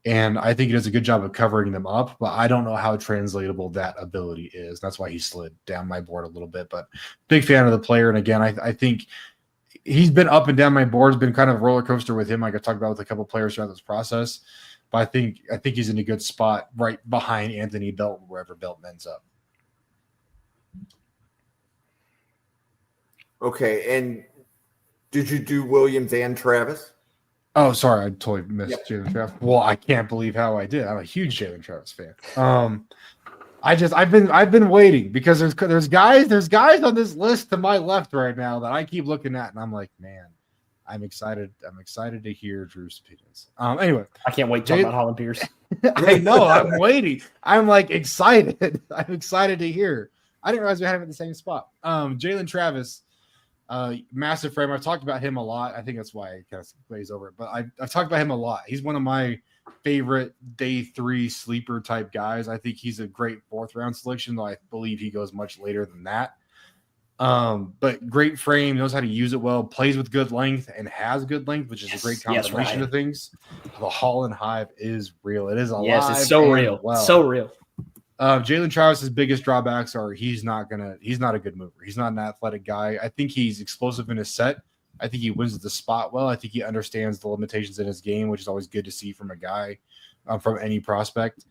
And I think he does a good job of covering them up, but I don't know how translatable that ability is. That's why he slid down my board a little bit, but big fan of the player. And again, I think he's been up and down my board. It's been kind of a roller coaster with him. Like I talked about with a couple of players throughout this process, but I think he's in a good spot right behind Anthony Belton, wherever Belton ends up. Okay. And did you do Williams and Travis? Oh, sorry, I totally missed Yep. Jalen Travis. Well, I can't believe how I did. I'm a huge Jalen Travis fan. I've been waiting because there's guys on this list to my left right now that I keep looking at, and I'm like, man, I'm excited. I'm excited to hear Drew's opinions. Anyway, I can't wait to talk about Holland Pierce. I know. I'm waiting. I'm like excited. I'm excited to hear. I didn't realize we had him at the same spot. Jalen Travis. Massive frame. I've talked about him a lot. I think that's why I kind of glaze over it. But I've talked about him a lot. He's one of my favorite day 3 sleeper type guys. I think he's a great 4th round selection, though I believe he goes much later than that. But great frame, knows how to use it well, plays with good length and has good length, which is a great combination of things. The Holland Hive is real. It is alive. Yes, it's so real. Well. So real. Jalen Travis's biggest drawbacks are he's not a good mover. He's not an athletic guy. I think he's explosive in his set. I think he wins the spot well. I think he understands the limitations in his game, which is always good to see from a guy, from any prospect.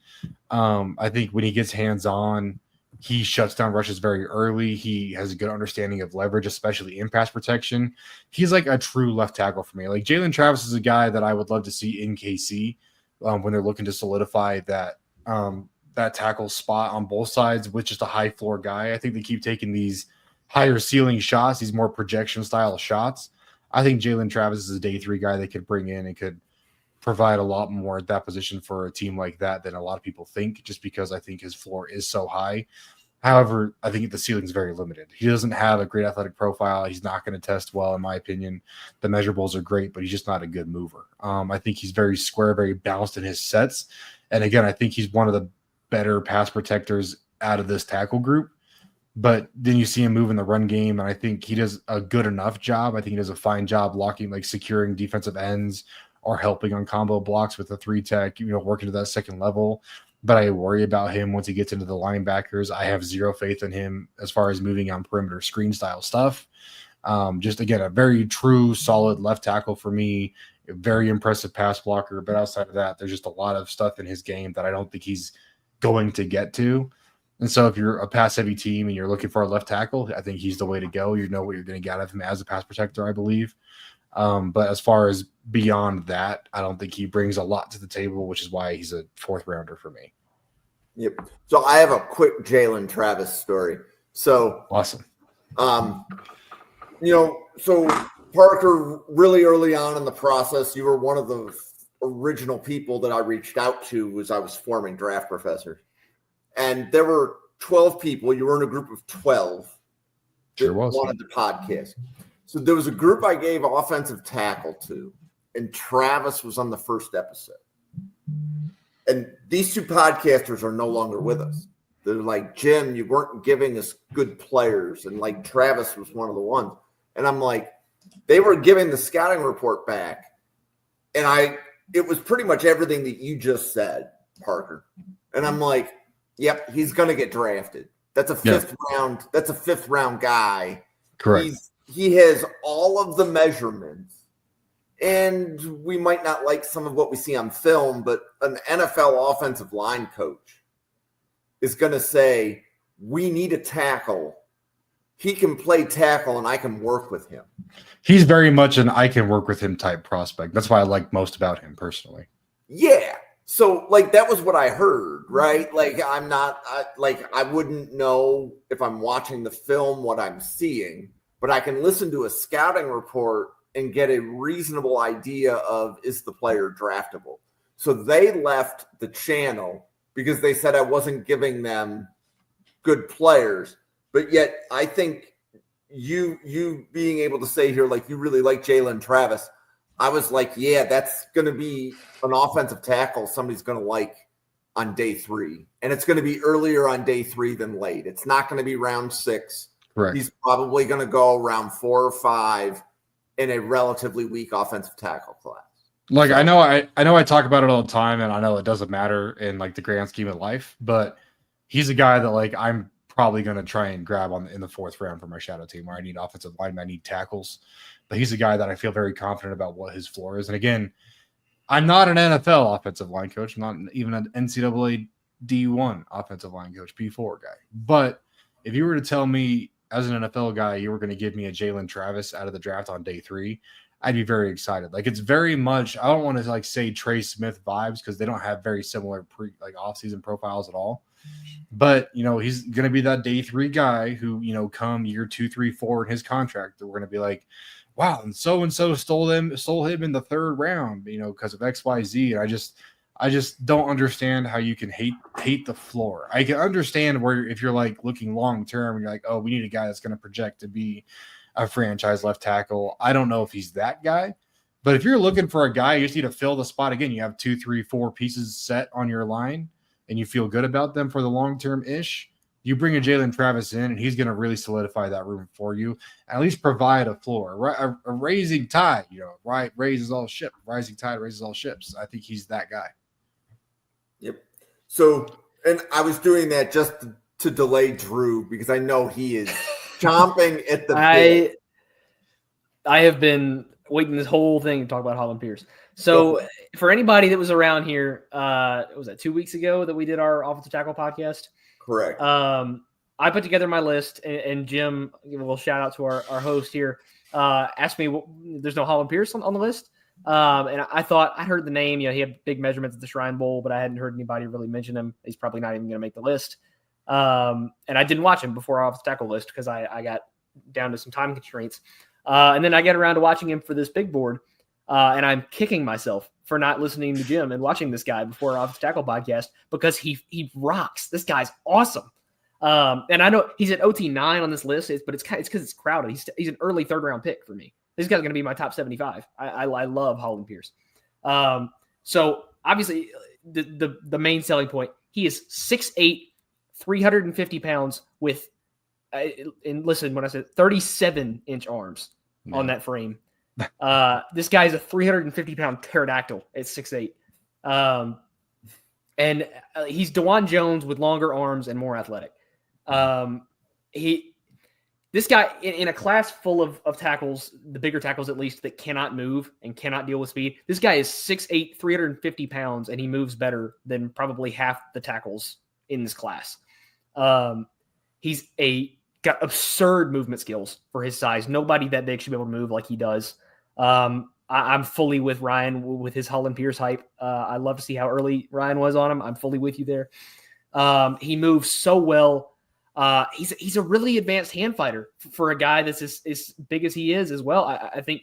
I think when he gets hands-on, he shuts down rushes very early. He has a good understanding of leverage, especially in pass protection. He's like a true left tackle for me. Like Jalen Travis is a guy that I would love to see in KC when they're looking to solidify that tackle spot on both sides with just a high floor guy. I think they keep taking these higher ceiling shots, these more projection style shots. I think Jalen Travis is a day 3 guy they could bring in and could provide a lot more at that position for a team like that than a lot of people think, just because I think his floor is so high. However, I think the ceiling is very limited. He doesn't have a great athletic profile. He's not going to test well, in my opinion. The measurables are great, but he's just not a good mover. I think he's very square, very balanced in his sets. And again, I think he's one of the better pass protectors out of this tackle group, but then you see him move in the run game, and I think he does a good enough job. I think he does a fine job locking, like securing defensive ends or helping on combo blocks with the 3 tech, working to that second level. But I worry about him once he gets into the linebackers. I have zero faith in him as far as moving on perimeter screen style stuff. Just again, a very true, solid left tackle for me, a very impressive pass blocker. But outside of that, there's just a lot of stuff in his game that I don't think he's going to get to. And so if you're a pass heavy team and you're looking for a left tackle, I think he's the way to go. You know what you're going to get out of him as a pass protector, I believe. But as far as beyond that, I don't think he brings a lot to the table, which is why he's a 4th rounder for me. Yep. So I have a quick Jalen Travis story. So awesome. So Parker, really early on in the process, you were one of the original people that I reached out to as I was forming Draft Professor. And there were 12 people. You were in a group of 12 that wanted the podcast. So there was a group I gave offensive tackle to, and Travis was on the first episode. And these 2 podcasters are no longer with us. They're like, Jim, you weren't giving us good players. And like Travis was one of the ones. And I'm like, they were giving the scouting report back. And it was pretty much everything that you just said, Parker. And I'm like, yep, he's going to get drafted. That's a 5th round. That's a 5th round guy. Correct. He has all of the measurements. And we might not like some of what we see on film, but an NFL offensive line coach is going to say, we need a tackle. He can play tackle and I can work with him. He's very much an I can work with him type prospect. That's what I like most about him personally. Yeah. So like, that was what I heard, right? Like, I wouldn't know if I'm watching the film what I'm seeing, but I can listen to a scouting report and get a reasonable idea of, is the player draftable? So they left the channel because they said I wasn't giving them good players. But yet I think you being able to say here, like, you really like Jalen Travis, I was like, yeah, that's going to be an offensive tackle somebody's going to like on day 3. And it's going to be earlier on day 3 than late. It's not going to be round 6. Correct. He's probably going to go around 4 or 5 in a relatively weak offensive tackle class. Like, I know I talk about it all the time, and I know it doesn't matter in like the grand scheme of life, but he's a guy that like I'm probably going to try and grab in the 4th round for my shadow team where I need offensive linemen, I need tackles. But he's a guy that I feel very confident about what his floor is. And again, I'm not an NFL offensive line coach. I'm not even an NCAA D1 offensive line coach, P4 guy. But if you were to tell me as an NFL guy, you were going to give me a Jalen Travis out of the draft on day 3, I'd be very excited. Like it's very much, I don't want to like say Trey Smith vibes because they don't have very similar offseason profiles at all. But he's gonna be that day 3 guy who, come year 2, 3, 4 in his contract, we're gonna be like, wow, and so stole him in the 3rd round, because of XYZ. And I just don't understand how you can hate the floor. I can understand where if you're like looking long term and you're like, oh, we need a guy that's going to project to be a franchise left tackle. I don't know if he's that guy, but if you're looking for a guy, you just need to fill the spot again. You have 2, 3, 4 pieces set on your line and you feel good about them for the long term ish. You bring a Jalen Travis in and he's going to really solidify that room for you, at least provide a floor, a rising tide, raises all ships. Rising tide raises all ships. I think he's that guy. Yep. So, and I was doing that just to delay Drew because I know he is chomping at the bit. I have been waiting this whole thing to talk about Holland Pierce. So, for anybody that was around here, was that 2 weeks ago that we did our offensive tackle podcast? Correct. I put together my list, and Jim, we'll shout out to our host here, asked me, there's no Holland Pierce on the list. And I thought I heard the name, he had big measurements at the Shrine Bowl, but I hadn't heard anybody really mention him. He's probably not even going to make the list. And I didn't watch him before off the tackle list because I got down to some time constraints. And then I get around to watching him for this big board. And I'm kicking myself for not listening to Jim and watching this guy before our off the tackle podcast because he rocks. This guy's awesome. And I know he's at OT9 on this list, but it's because it's crowded. He's an early 3rd round pick for me. This guy's going to be my top 75. I love Holland Pierce. So obviously the main selling point, he is 6'8", 350 pounds with, and listen, when I said 37-inch arms on that frame, this guy is a 350-pound pterodactyl at 6'8". And he's DeJuan Jones with longer arms and more athletic. This guy, in a class full of tackles, the bigger tackles at least, that cannot move and cannot deal with speed, this guy is 6'8", 350 pounds, and he moves better than probably half the tackles in this class. He's got absurd movement skills for his size. Nobody that big should be able to move like he does. I'm fully with Ryan with his Holland Pierce hype. I love to see how early Ryan was on him. I'm fully with you there. He moves so well. He's a really advanced hand fighter for a guy that's as big as he is as well. I think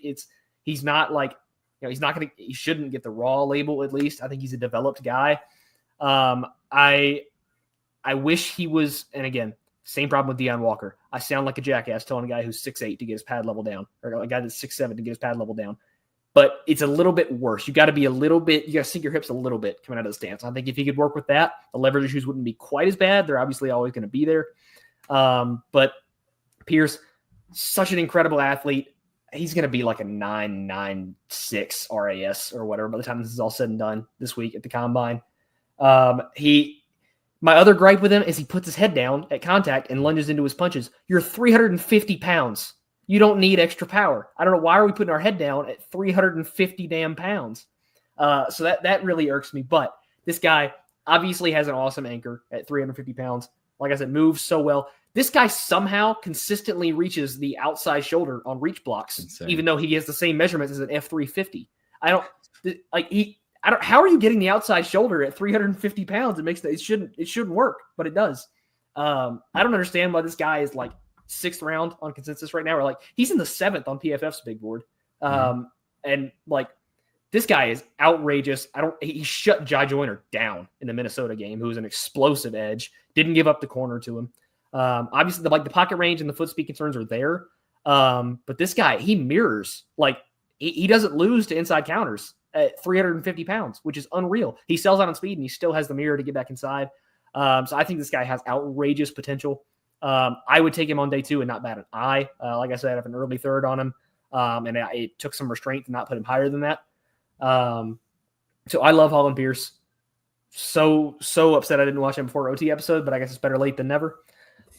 he's not like, he shouldn't get the raw label at least. I think he's a developed guy. I wish he was, and again, same problem with Deion Walker. I sound like a jackass telling a guy who's 6'8" to get his pad level down, or a guy that's 6'7" to get his pad level down. But it's a little bit worse. You got to sink your hips a little bit coming out of the stance. I think if he could work with that, the leverage issues wouldn't be quite as bad. They're obviously always going to be there. But Pierce, such an incredible athlete. He's going to be like a 9.96 RAS or whatever by the time this is all said and done this week at the combine. My other gripe with him is he puts his head down at contact and lunges into his punches. You're 350 pounds. You don't need extra power. I don't know. Why are we putting our head down at 350 damn pounds? So that really irks me. But this guy obviously has an awesome anchor at 350 pounds. Like I said, moves so well. This guy somehow consistently reaches the outside shoulder on reach blocks, even though he has the same measurements as an F350. How are you getting the outside shoulder at 350 pounds? It shouldn't work, but it does. I don't understand why this guy is like 6th round on consensus right now, or like he's in the 7th on PFF's big board. And like this guy is outrageous. He shut Jai Joyner down in the Minnesota game, who was an explosive edge, didn't give up the corner to him. Obviously the pocket range and the foot speed concerns are there. But this guy, he mirrors, like he doesn't lose to inside counters at 350 pounds, which is unreal. He sells out on speed and he still has the mirror to get back inside. So I think this guy has outrageous potential. I would take him on day 2 and not bat an eye. Like I said, I have an early 3rd on him. And it took some restraint to not put him higher than that. So I love Holland Pierce. So upset I didn't watch him before OT episode, but I guess it's better late than never.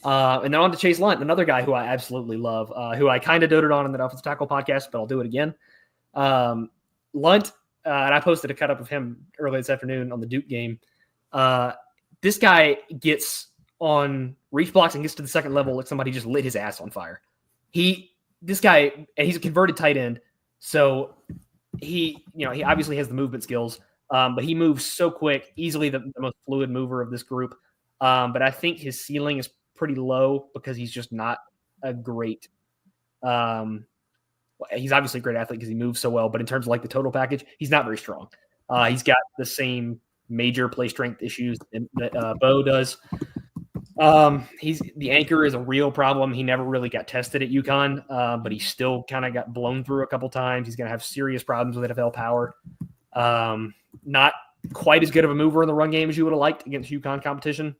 And then on to Chase Lunt, another guy who I absolutely love, who I kind of doted on in the Offensive Tackle podcast, but I'll do it again. Lunt, and I posted a cut up of him early this afternoon on the Duke game. This guy gets on reach blocks and gets to the second level like somebody just lit his ass on fire. This guy, and he's a converted tight end. So he obviously has the movement skills, but he moves so quick, easily the most fluid mover of this group. But I think his ceiling is pretty low because he's just not a great. He's obviously a great athlete because he moves so well, but in terms of like the total package, he's not very strong. He's got the same major play strength issues that Bo does. The anchor is a real problem. He never really got tested at UConn, but he still kind of got blown through a couple times. He's going to have serious problems with NFL power. Not quite as good of a mover in the run game as you would have liked against UConn competition.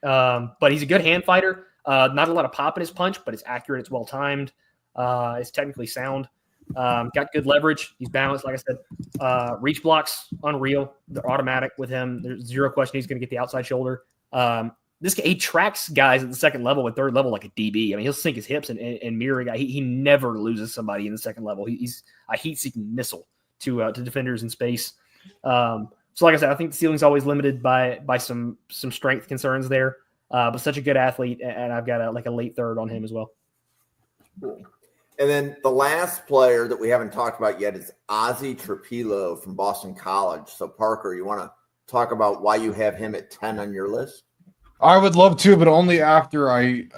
But he's a good hand fighter. Not a lot of pop in his punch, but it's accurate. It's well timed. It's technically sound. Got good leverage. He's balanced, like I said. Reach blocks, unreal. They're automatic with him. There's zero question he's going to get the outside shoulder. This guy, he tracks guys at the second level and third level like a DB. I mean, he'll sink his hips and mirror a guy. He never loses somebody in the second level. He's a heat-seeking missile to defenders in space. So, like I said, I think the ceiling's always limited by some strength concerns there. But such a good athlete, and I've got a late third on him as well. Cool. And then the last player that we haven't talked about yet is Ozzie Trapilo from Boston College. So, Parker, you want to talk about why you have him at 10 on your list? I would love to, but only after I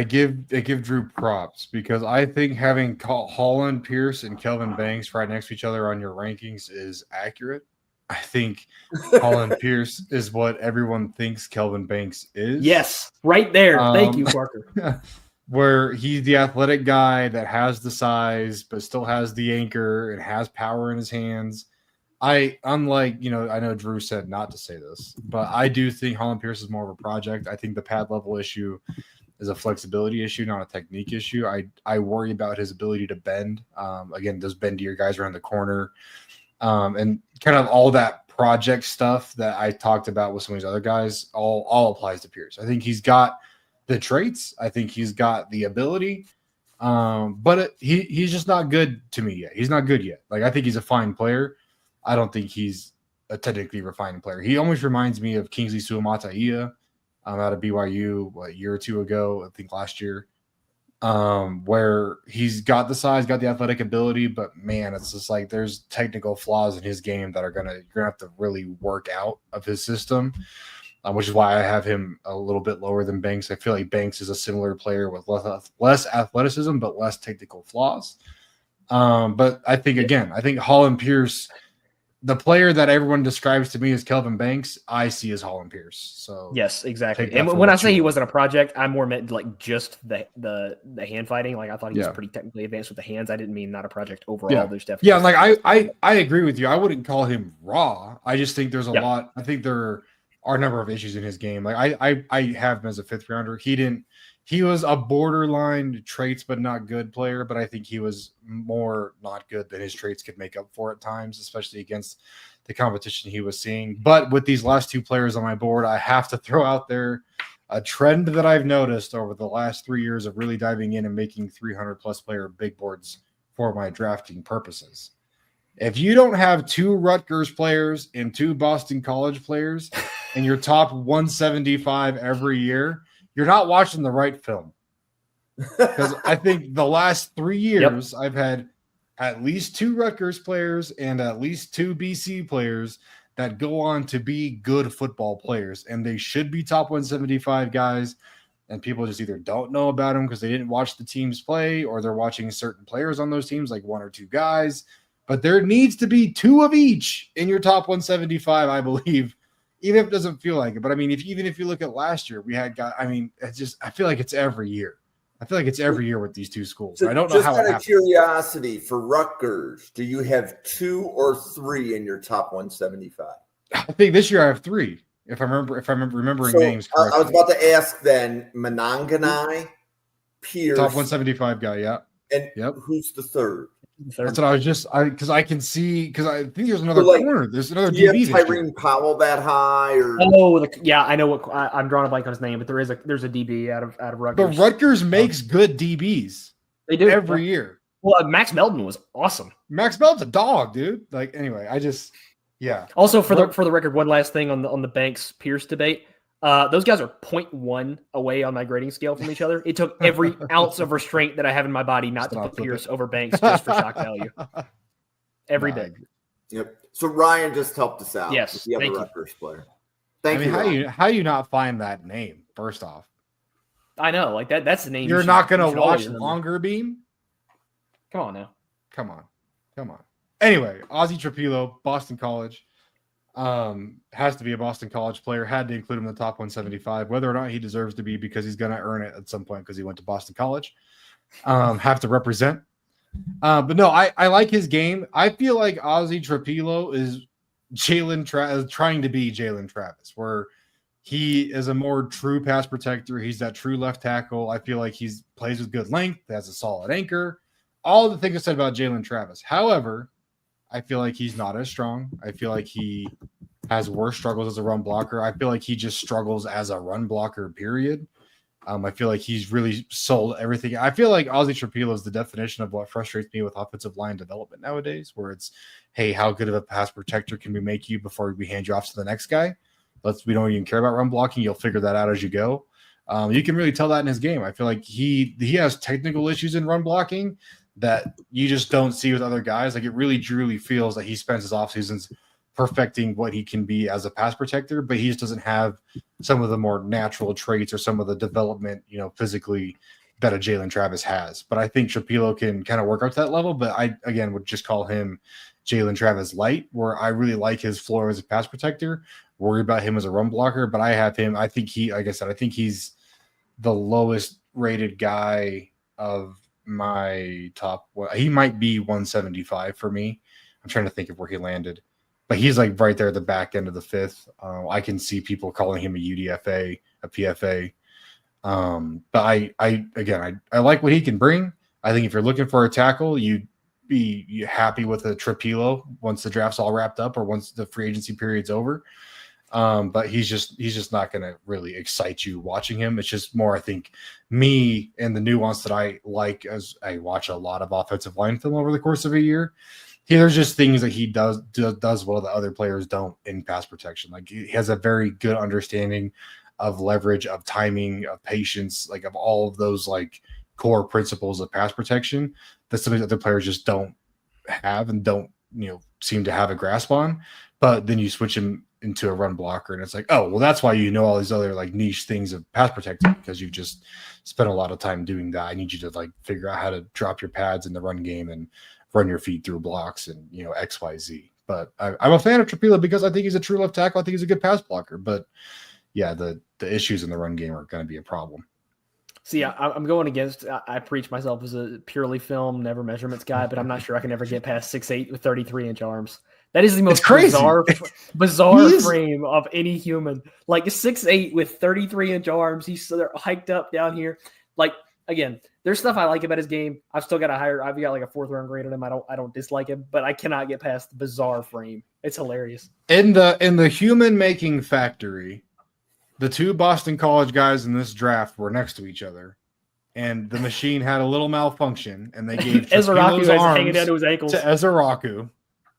give Drew props, because I think having Holland Pierce and Kelvin Banks right next to each other on your rankings is accurate. I think Holland Pierce is what everyone thinks Kelvin Banks is. Yes, right there. Thank you, Parker. Where he's the athletic guy that has the size, but still has the anchor and has power in his hands. Unlike, I know Drew said not to say this, but I do think Holland Pierce is more of a project. I think the pad level issue is a flexibility issue, not a technique issue. I worry about his ability to bend. Again, those bendier guys around the corner. And kind of all that project stuff that I talked about with some of these other guys all applies to Pierce. I think he's got the traits. I think he's got the ability. But he's just not good to me yet. He's not good yet. Like, I think he's a fine player. I don't think he's a technically refined player. He almost reminds me of Kingsley Suamataia out of BYU a year or two ago, I think last year, where he's got the size, got the athletic ability, but man, it's just like there's technical flaws in his game that you're gonna have to really work out of his system, which is why I have him a little bit lower than Banks. I feel like Banks is a similar player with less athleticism but less technical flaws. But I think Holland Pierce, the player that everyone describes to me as Kelvin Banks, I see as Holland Pierce. So yes, exactly. And when I say he wasn't a project, I more meant like just the hand fighting. Like, I thought he was pretty technically advanced with the hands. I didn't mean not a project overall. Yeah. There's definitely like I agree with you. I wouldn't call him raw. I just think there's a lot. I think there are a number of issues in his game. Like I have him as a fifth rounder. He was a borderline traits but not good player, but I think he was more not good than his traits could make up for at times, especially against the competition he was seeing. But with these last two players on my board, I have to throw out there a trend that I've noticed over the last 3 years of really diving in and making 300-plus player big boards for my drafting purposes. If you don't have 2 Rutgers players and 2 Boston College players in your top 175 every year, you're not watching the right film. Because I think the last 3 years, I've had at least 2 Rutgers players and at least 2 BC players that go on to be good football players. And they should be top 175 guys. And people just either don't know about them because they didn't watch the teams play, or they're watching certain players on those teams, like 1 or 2 guys. But there needs to be 2 of each in your top 175, I believe. Even if it doesn't feel like it. But I mean, even if you look at last year, we had guys. I mean, I feel like it's every year. I feel like it's every year with these 2 schools. So I don't know how it happens. Just out of curiosity, for Rutgers, do you have 2 or 3 in your top 175? I think this year I have 3. If I'm remembering names correctly. I was about to ask then, Monanganai, Pierce, top 175 guy. Yeah. And who's the third? That's what I was because I can see, because I think there's another corner. There's another DB. Tyrene Powell that high, or I know what I'm drawing a blank on his name, but there's a DB out of Rutgers. But Rutgers makes good DBs. They do every year. Well, Max Melton was awesome. Max Melton's a dog, dude. Like, anyway, Also, for the record, one last thing on the Banks Pierce debate. Those guys are 0.1 away on my grading scale from each other. It took every ounce of restraint that I have in my body not to put Pierce over Banks just for shock value. Every bit. Yep. So Ryan just helped us out. Yes, With the other thank you. Rutgers player. Thank you. How you not find that name? First off, I know, like that's the name. You're not going to you should watch always remember. Longer Beam? Come on now. Come on. Anyway, Ozzy Trapilo, Boston College. Has to be a Boston College player. Had to include him in the top 175. Whether or not he deserves to be, because he's going to earn it at some point because he went to Boston College. Have to represent. But no, I like his game. I feel like Ozzy Trapilo is trying to be Jalen Travis, where he is a more true pass protector. He's that true left tackle. I feel like he's plays with good length, has a solid anchor. All the things I said about Jalen Travis. However, I feel like he's not as strong. I feel like he has worse struggles as a run blocker. I feel like he just struggles as a run blocker, period. I feel like he's really sold everything. I feel like Ozzy Trapilo is the definition of what frustrates me with offensive line development nowadays, where it's, hey, how good of a pass protector can we make you before we hand you off to the next guy? We don't even care about run blocking. You'll figure that out as you go. You can really tell that in his game. I feel like he has technical issues in run blocking that you just don't see with other guys. Like, it really truly feels that he spends his off seasons perfecting what he can be as a pass protector, but he just doesn't have some of the more natural traits or some of the development, physically that a Jalen Travis has. But I think Trapilo can kind of work up to that level. But I, again, would just call him Jalen Travis light, where I really like his floor as a pass protector, worry about him as a run blocker. But I have him. I think I think he's the lowest rated guy of my top. He might be 175 for me. I'm trying to think of where he landed. But he's like right there at the back end of the fifth. I can see people calling him a UDFA, a PFA. But I like what he can bring. I think if you're looking for a tackle, you'd be happy with a Trapilo once the draft's all wrapped up or once the free agency period's over. But he's just not going to really excite you watching him. It's just more, I think, me and the nuance that I like as I watch a lot of offensive line film over the course of a year. There's just things that he does well that other players don't in pass protection. Like, he has a very good understanding of leverage, of timing, of patience, like of all of those like core principles of pass protection that some of the other players just don't have and don't seem to have a grasp on. But then you switch him into a run blocker, and it's like, oh, well, that's why all these other like niche things of pass protecting, because you've just spent a lot of time doing that. I need you to like figure out how to drop your pads in the run game and run your feet through blocks and XYZ. But I'm a fan of Trapilo because I think he's a true left tackle. I think he's a good pass blocker. But yeah, the issues in the run game are going to be a problem. See, I'm going against. I preach myself as a purely film, never measurements guy, but I'm not sure I can ever get past 6'8" with 33-inch arms. That is the most bizarre frame of any human. Like 6'8" with 33-inch arms. He's hiked up down here. Like, again, there's stuff I like about his game. I've got like a 4th round grade on him. I don't dislike him, but I cannot get past the bizarre frame. It's hilarious. In the human making factory, the two Boston College guys in this draft were next to each other, and the machine had a little malfunction, and they gave Ezeraku's arms hanging down to his ankles to Ezeraku,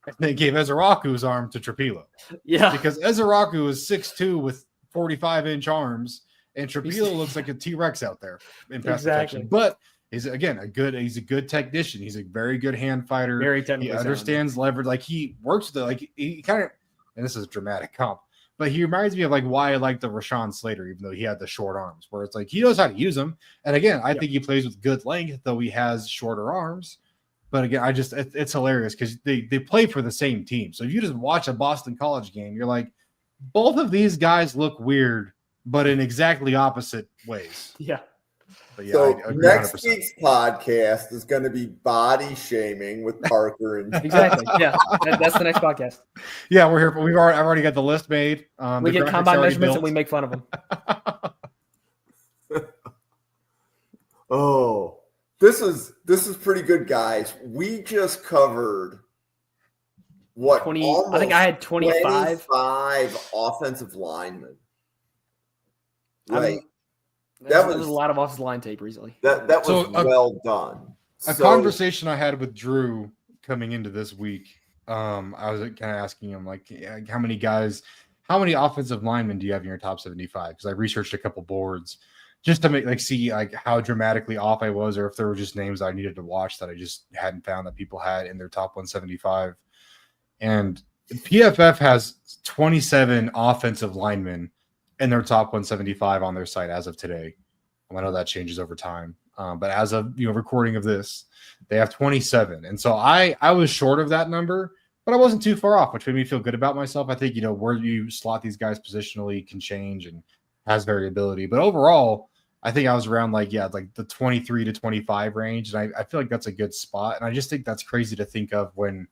and they gave Ezeraku's arm to Trapilo. Yeah, because Ezeraku is 6'2" with 45-inch arms. And Trapilo looks like a T-Rex out there in pass protection. But he's a good technician. He's a very good hand fighter. Very technical. He understands leverage. Like, he works with he kind of, and this is a dramatic comp, but he reminds me of like why I like the Rashawn Slater, even though he had the short arms, where it's like he knows how to use them. And again, I think he plays with good length, though he has shorter arms. But again, it's hilarious because they play for the same team. So if you just watch a Boston College game, you're like, both of these guys look weird, but in exactly opposite ways. Yeah. But yeah, so I agree next 100%. week's podcast is going to be body shaming with Parker and Exactly. Yeah, that's the next podcast. Yeah, we're here. I've already got the list made. We get combine measurements and we make fun of them. Oh, this is pretty good, guys. We just covered what 20. I think I had 25 offensive linemen. I mean, that was a lot of offensive line tape recently. That was well done. A conversation I had with Drew coming into this week. I was kind of asking him like, how many how many offensive linemen do you have in your top 75? Because I researched a couple boards just to see how dramatically off I was, or if there were just names I needed to watch that I just hadn't found that people had in their top 175. And PFF has 27 offensive linemen in their top 175 on their site as of today. I know that changes over time, but as of recording of this, they have 27. And so I was short of that number, but I wasn't too far off, which made me feel good about myself. I think where you slot these guys positionally can change and has variability, but overall, I think I was around the 23 to 25 range, and I feel like that's a good spot. And I just think that's crazy to think of when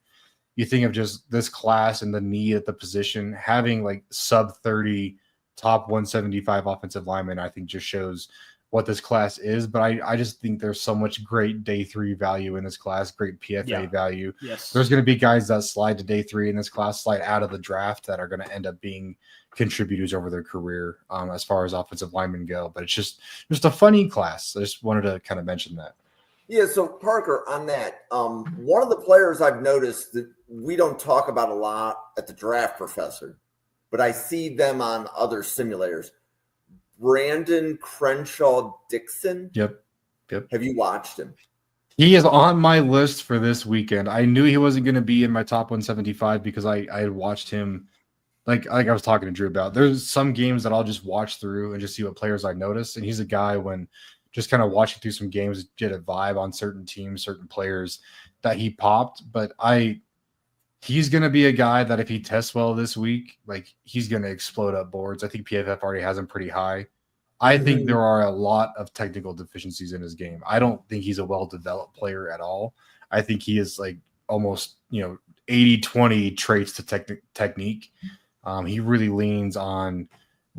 you think of just this class and the need at the position. Having sub 30 top 175 offensive linemen, I think just shows what this class is. But I just think there's so much great day 3 value in this class, great PFA value. Yes. There's going to be guys that slide to day 3 in this class, slide out of the draft, that are going to end up being contributors over their career as far as offensive linemen go. But it's just a funny class. I just wanted to kind of mention that. Yeah, so Parker, on that, one of the players I've noticed that we don't talk about a lot at the Draft Professor, but I see them on other simulators. Brandon Crenshaw Dixon. Yep. Have you watched him? He is on my list for this weekend. I knew he wasn't going to be in my top 175 because I had watched him. Like I was talking to Drew about, there's some games that I'll just watch through and just see what players I notice. And he's a guy, when just kind of watching through some games, get a vibe on certain teams, certain players that he popped. But he's going to be a guy that if he tests well this week, he's going to explode up boards. I think PFF already has him pretty high. I think there are a lot of technical deficiencies in his game. I don't think he's a well-developed player at all. I think he is almost 80-20 traits to technique. He really leans on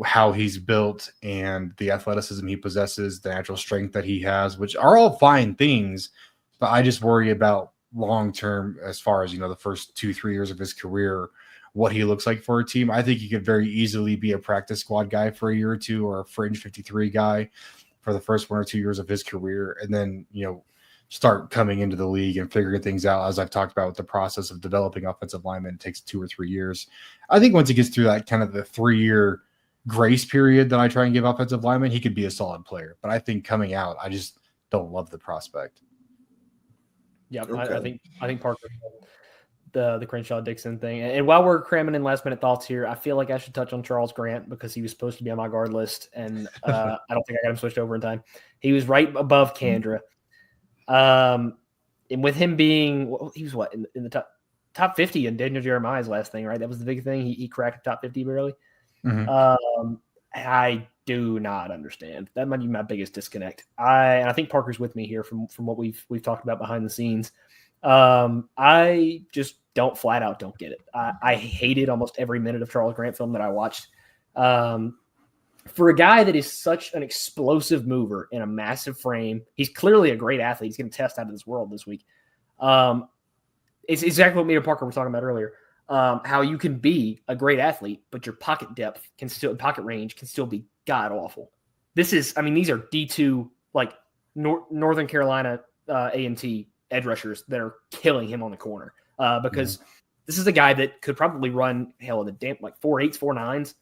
how he's built and the athleticism he possesses, the natural strength that he has, which are all fine things. But I just worry about long-term, as far as, the first 2-3 years of his career, what he looks like for a team. I think he could very easily be a practice squad guy for a year or two, or a fringe 53 guy for the first 1 or 2 years of his career. And then, start coming into the league and figuring things out. As I've talked about with the process of developing offensive linemen, it takes 2 or 3 years. I think once he gets through that kind of the 3-year grace period that I try and give offensive linemen, he could be a solid player. But I think coming out, I just don't love the prospect. Yeah, okay. I think Parker, the Crenshaw Dixon thing. And while we're cramming in last minute thoughts here, I feel like I should touch on Charles Grant, because he was supposed to be on my guard list, and I don't think I got him switched over in time. He was right above Kandra. And with him being, he was in the top 50 in Daniel Jeremiah's last thing, right? That was the big thing. He cracked the top 50 barely. Mm-hmm. I do not understand. That might be my biggest disconnect. And I think Parker's with me here from what we've talked about behind the scenes. I just flat out don't get it. I hated almost every minute of Charles Grant film that I watched. For a guy that is such an explosive mover in a massive frame, he's clearly a great athlete. He's going to test out of this world this week. It's exactly what me and Parker were talking about earlier. How you can be a great athlete, but your pocket range can still be god awful. These are D2, Northern Carolina A&T edge rushers that are killing him on the corner. Because this is a guy that could probably run in the 4.8s, 4.9s.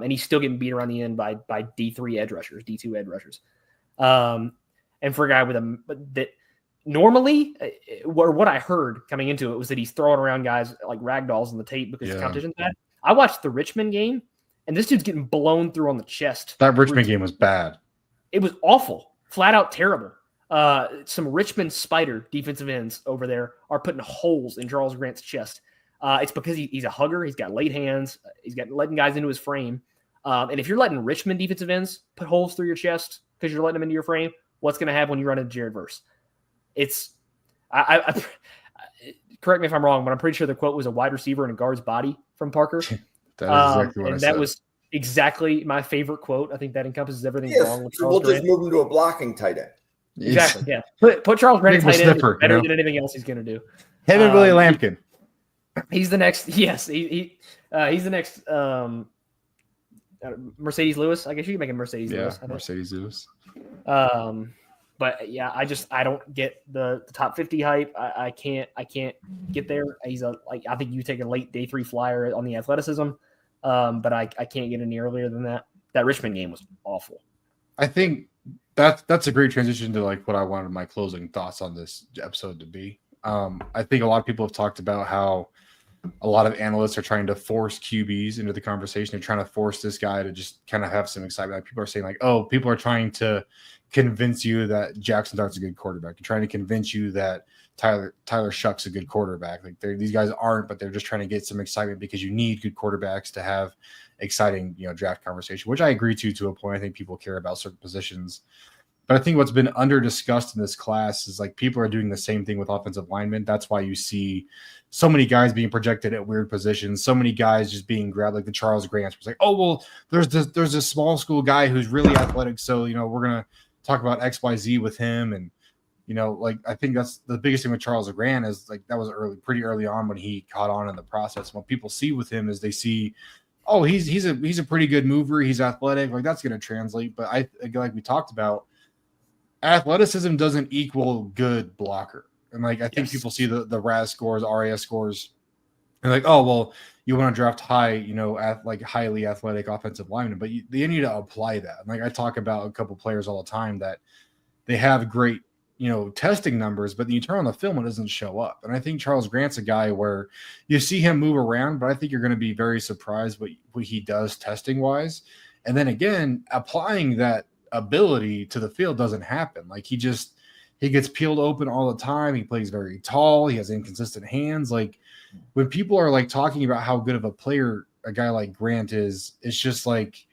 And he's still getting beat around the end by D3 edge rushers, D2 edge rushers. And for a guy that normally, what I heard coming into it was that he's throwing around guys like ragdolls in the tape because the competition's bad. I watched the Richmond game, and this dude's getting blown through on the chest. That Richmond game was bad. It was awful, flat out terrible. Some Richmond Spider defensive ends over there are putting holes in Charles Grant's chest. It's because he's a hugger. He's got late hands. He's got letting guys into his frame. And if you're letting Richmond defensive ends put holes through your chest because you're letting them into your frame, what's going to happen when you run into Jared Verse? I correct me if I'm wrong, but I'm pretty sure the quote was a wide receiver in a guard's body from Parker. That was exactly my favorite quote. I think that encompasses everything wrong with Charles Grant. We'll just move him to a blocking tight end. Exactly. Yeah. Put Charles Grant tight end better than anything else he's going to do. Him and Willie Lampkin. He's the next. Yes, he's the next. Mercedes Lewis. I guess you can make him Mercedes Lewis. Mercedes Lewis. But yeah, I don't get the top 50 hype. I can't get there. I think you take a late day 3 flyer on the athleticism. but I can't get any earlier than that. That Richmond game was awful. I think that's a great transition to like what I wanted my closing thoughts on this episode to be. I think a lot of people have talked about how a lot of analysts are trying to force QBs into the conversation. They're trying to force this guy to just kind of have some excitement. People are saying like, oh, people are trying to convince you that Jackson Dart's a good quarterback. They're trying to convince you that Tyler Shuck's a good quarterback. Like these guys aren't, but they're just trying to get some excitement because you need good quarterbacks to have exciting, draft conversation, which I agree to a point. I think people care about certain positions. But I think what's been under discussed in this class is like people are doing the same thing with offensive linemen. That's why you see so many guys being projected at weird positions, so many guys just being grabbed, like the Charles Grants. It's like, oh, well, there's this small school guy who's really athletic. So, we're going to talk about XYZ with him. And, like I think that's the biggest thing with Charles Grant is like that was pretty early on when he caught on in the process. What people see with him is they see, oh, he's a pretty good mover. He's athletic. Like that's going to translate. But like we talked about, athleticism doesn't equal good blocker. And like I think people see the RAS scores, RAS scores, and like, oh well, you want to draft high, highly athletic offensive linemen, but they need to apply that. And like I talk about a couple players all the time that they have great, testing numbers, but then you turn on the film, it doesn't show up. And I think Charles Grant's a guy where you see him move around, but I think you're going to be very surprised what he does testing wise. And then again, applying that ability to the field doesn't happen. Like he gets peeled open all the time. He plays very tall. He has inconsistent hands. Like when people are like talking about how good of a player a guy like Grant is, it's just like,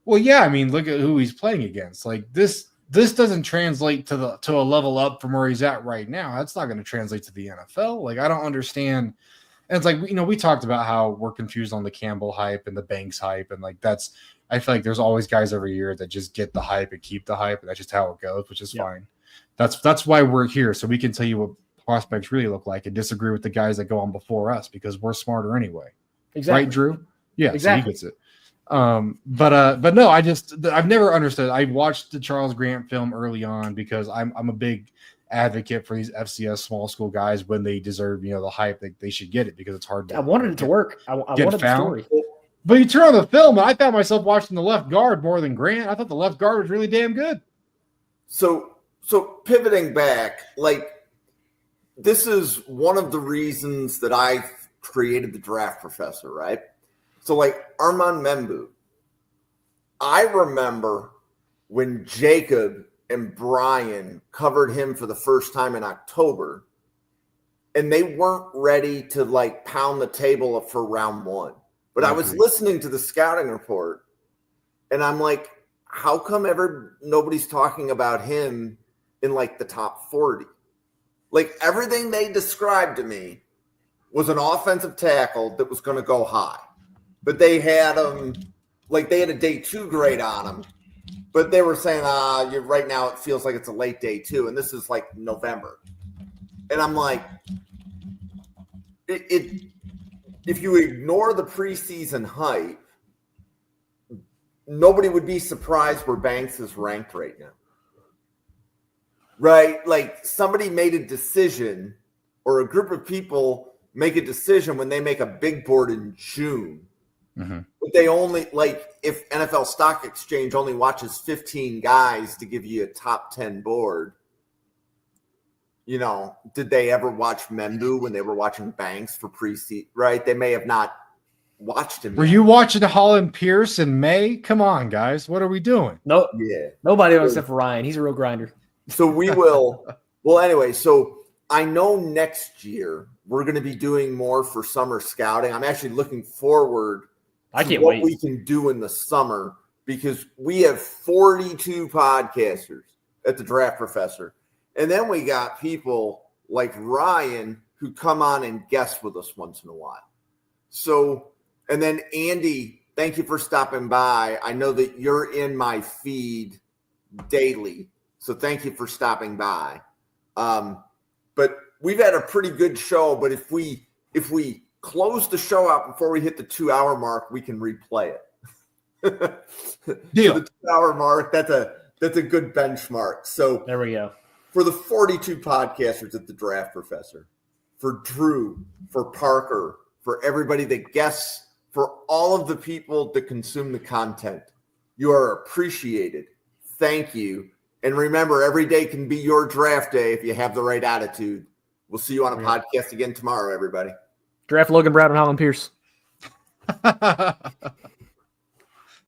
well, yeah, I mean, look at who he's playing against. Like this doesn't translate to a level up from where he's at right now. That's not going to translate to the NFL. Like I don't understand. And it's like, we talked about how we're confused on the Campbell hype and the Banks hype. And like, I feel like there's always guys every year that just get the hype and keep the hype. And that's just how it goes, which is fine. That's why we're here. So we can tell you what prospects really look like and disagree with the guys that go on before us because we're smarter anyway. Exactly. Right, Drew? Yeah, exactly. So he gets it. But no, I've never understood. I watched the Charles Grant film early on because I'm a big advocate for these FCS small school guys when they deserve, the hype that they should get it because it's hard to. I wanted it to work. I wanted the story. But you turn on the film, and I found myself watching the left guard more than Grant. I thought the left guard was really damn good. So pivoting back, like this is one of the reasons that I created the Draft Professor, right? So like Armand Membou, I remember when Jacob and Brian covered him for the first time in October, and they weren't ready to like pound the table for round one. But I was listening to the scouting report, and I'm like, how come nobody's talking about him in like the top 40? Like everything they described to me was an offensive tackle that was going to go high. But they had him, like they had a day 2 grade on him. But they were saying, right now it feels like it's a late day 2. And this is like November. And I'm like, if you ignore the preseason hype, nobody would be surprised where Banks is ranked right now. Right? Like somebody made a decision or a group of people make a decision when they make a big board in June. Mm-hmm. But they only if NFL Stock Exchange only watches 15 guys to give you a top 10 board. Did they ever watch Membou when they were watching Banks for preseason? Right? They may have not watched him. Were you watching Holland Pierce in May? Come on, guys. What are we doing? No, yeah. Nobody except for Ryan. He's a real grinder. So we will. Well, anyway, so I know next year we're going to be doing more for summer scouting. I'm actually looking forward to what we can do in the summer because we have 42 podcasters at the Draft Professor. And then we got people like Ryan who come on and guest with us once in a while. So, and then Andy, thank you for stopping by. I know that you're in my feed daily, so thank you for stopping by. But we've had a pretty good show, but if we close the show out before we hit the 2-hour mark, we can replay it. Deal. So the 2-hour mark, that's a good benchmark. So there we go. For the 42 podcasters at the Draft Professor, for Drew, for Parker, for everybody that guests For all of the people that consume the content, you are appreciated. Thank you. And remember, every day can be your draft day if you have the right attitude. We'll see you on a podcast again tomorrow, everybody. Draft Logan Brown and Holland Pierce.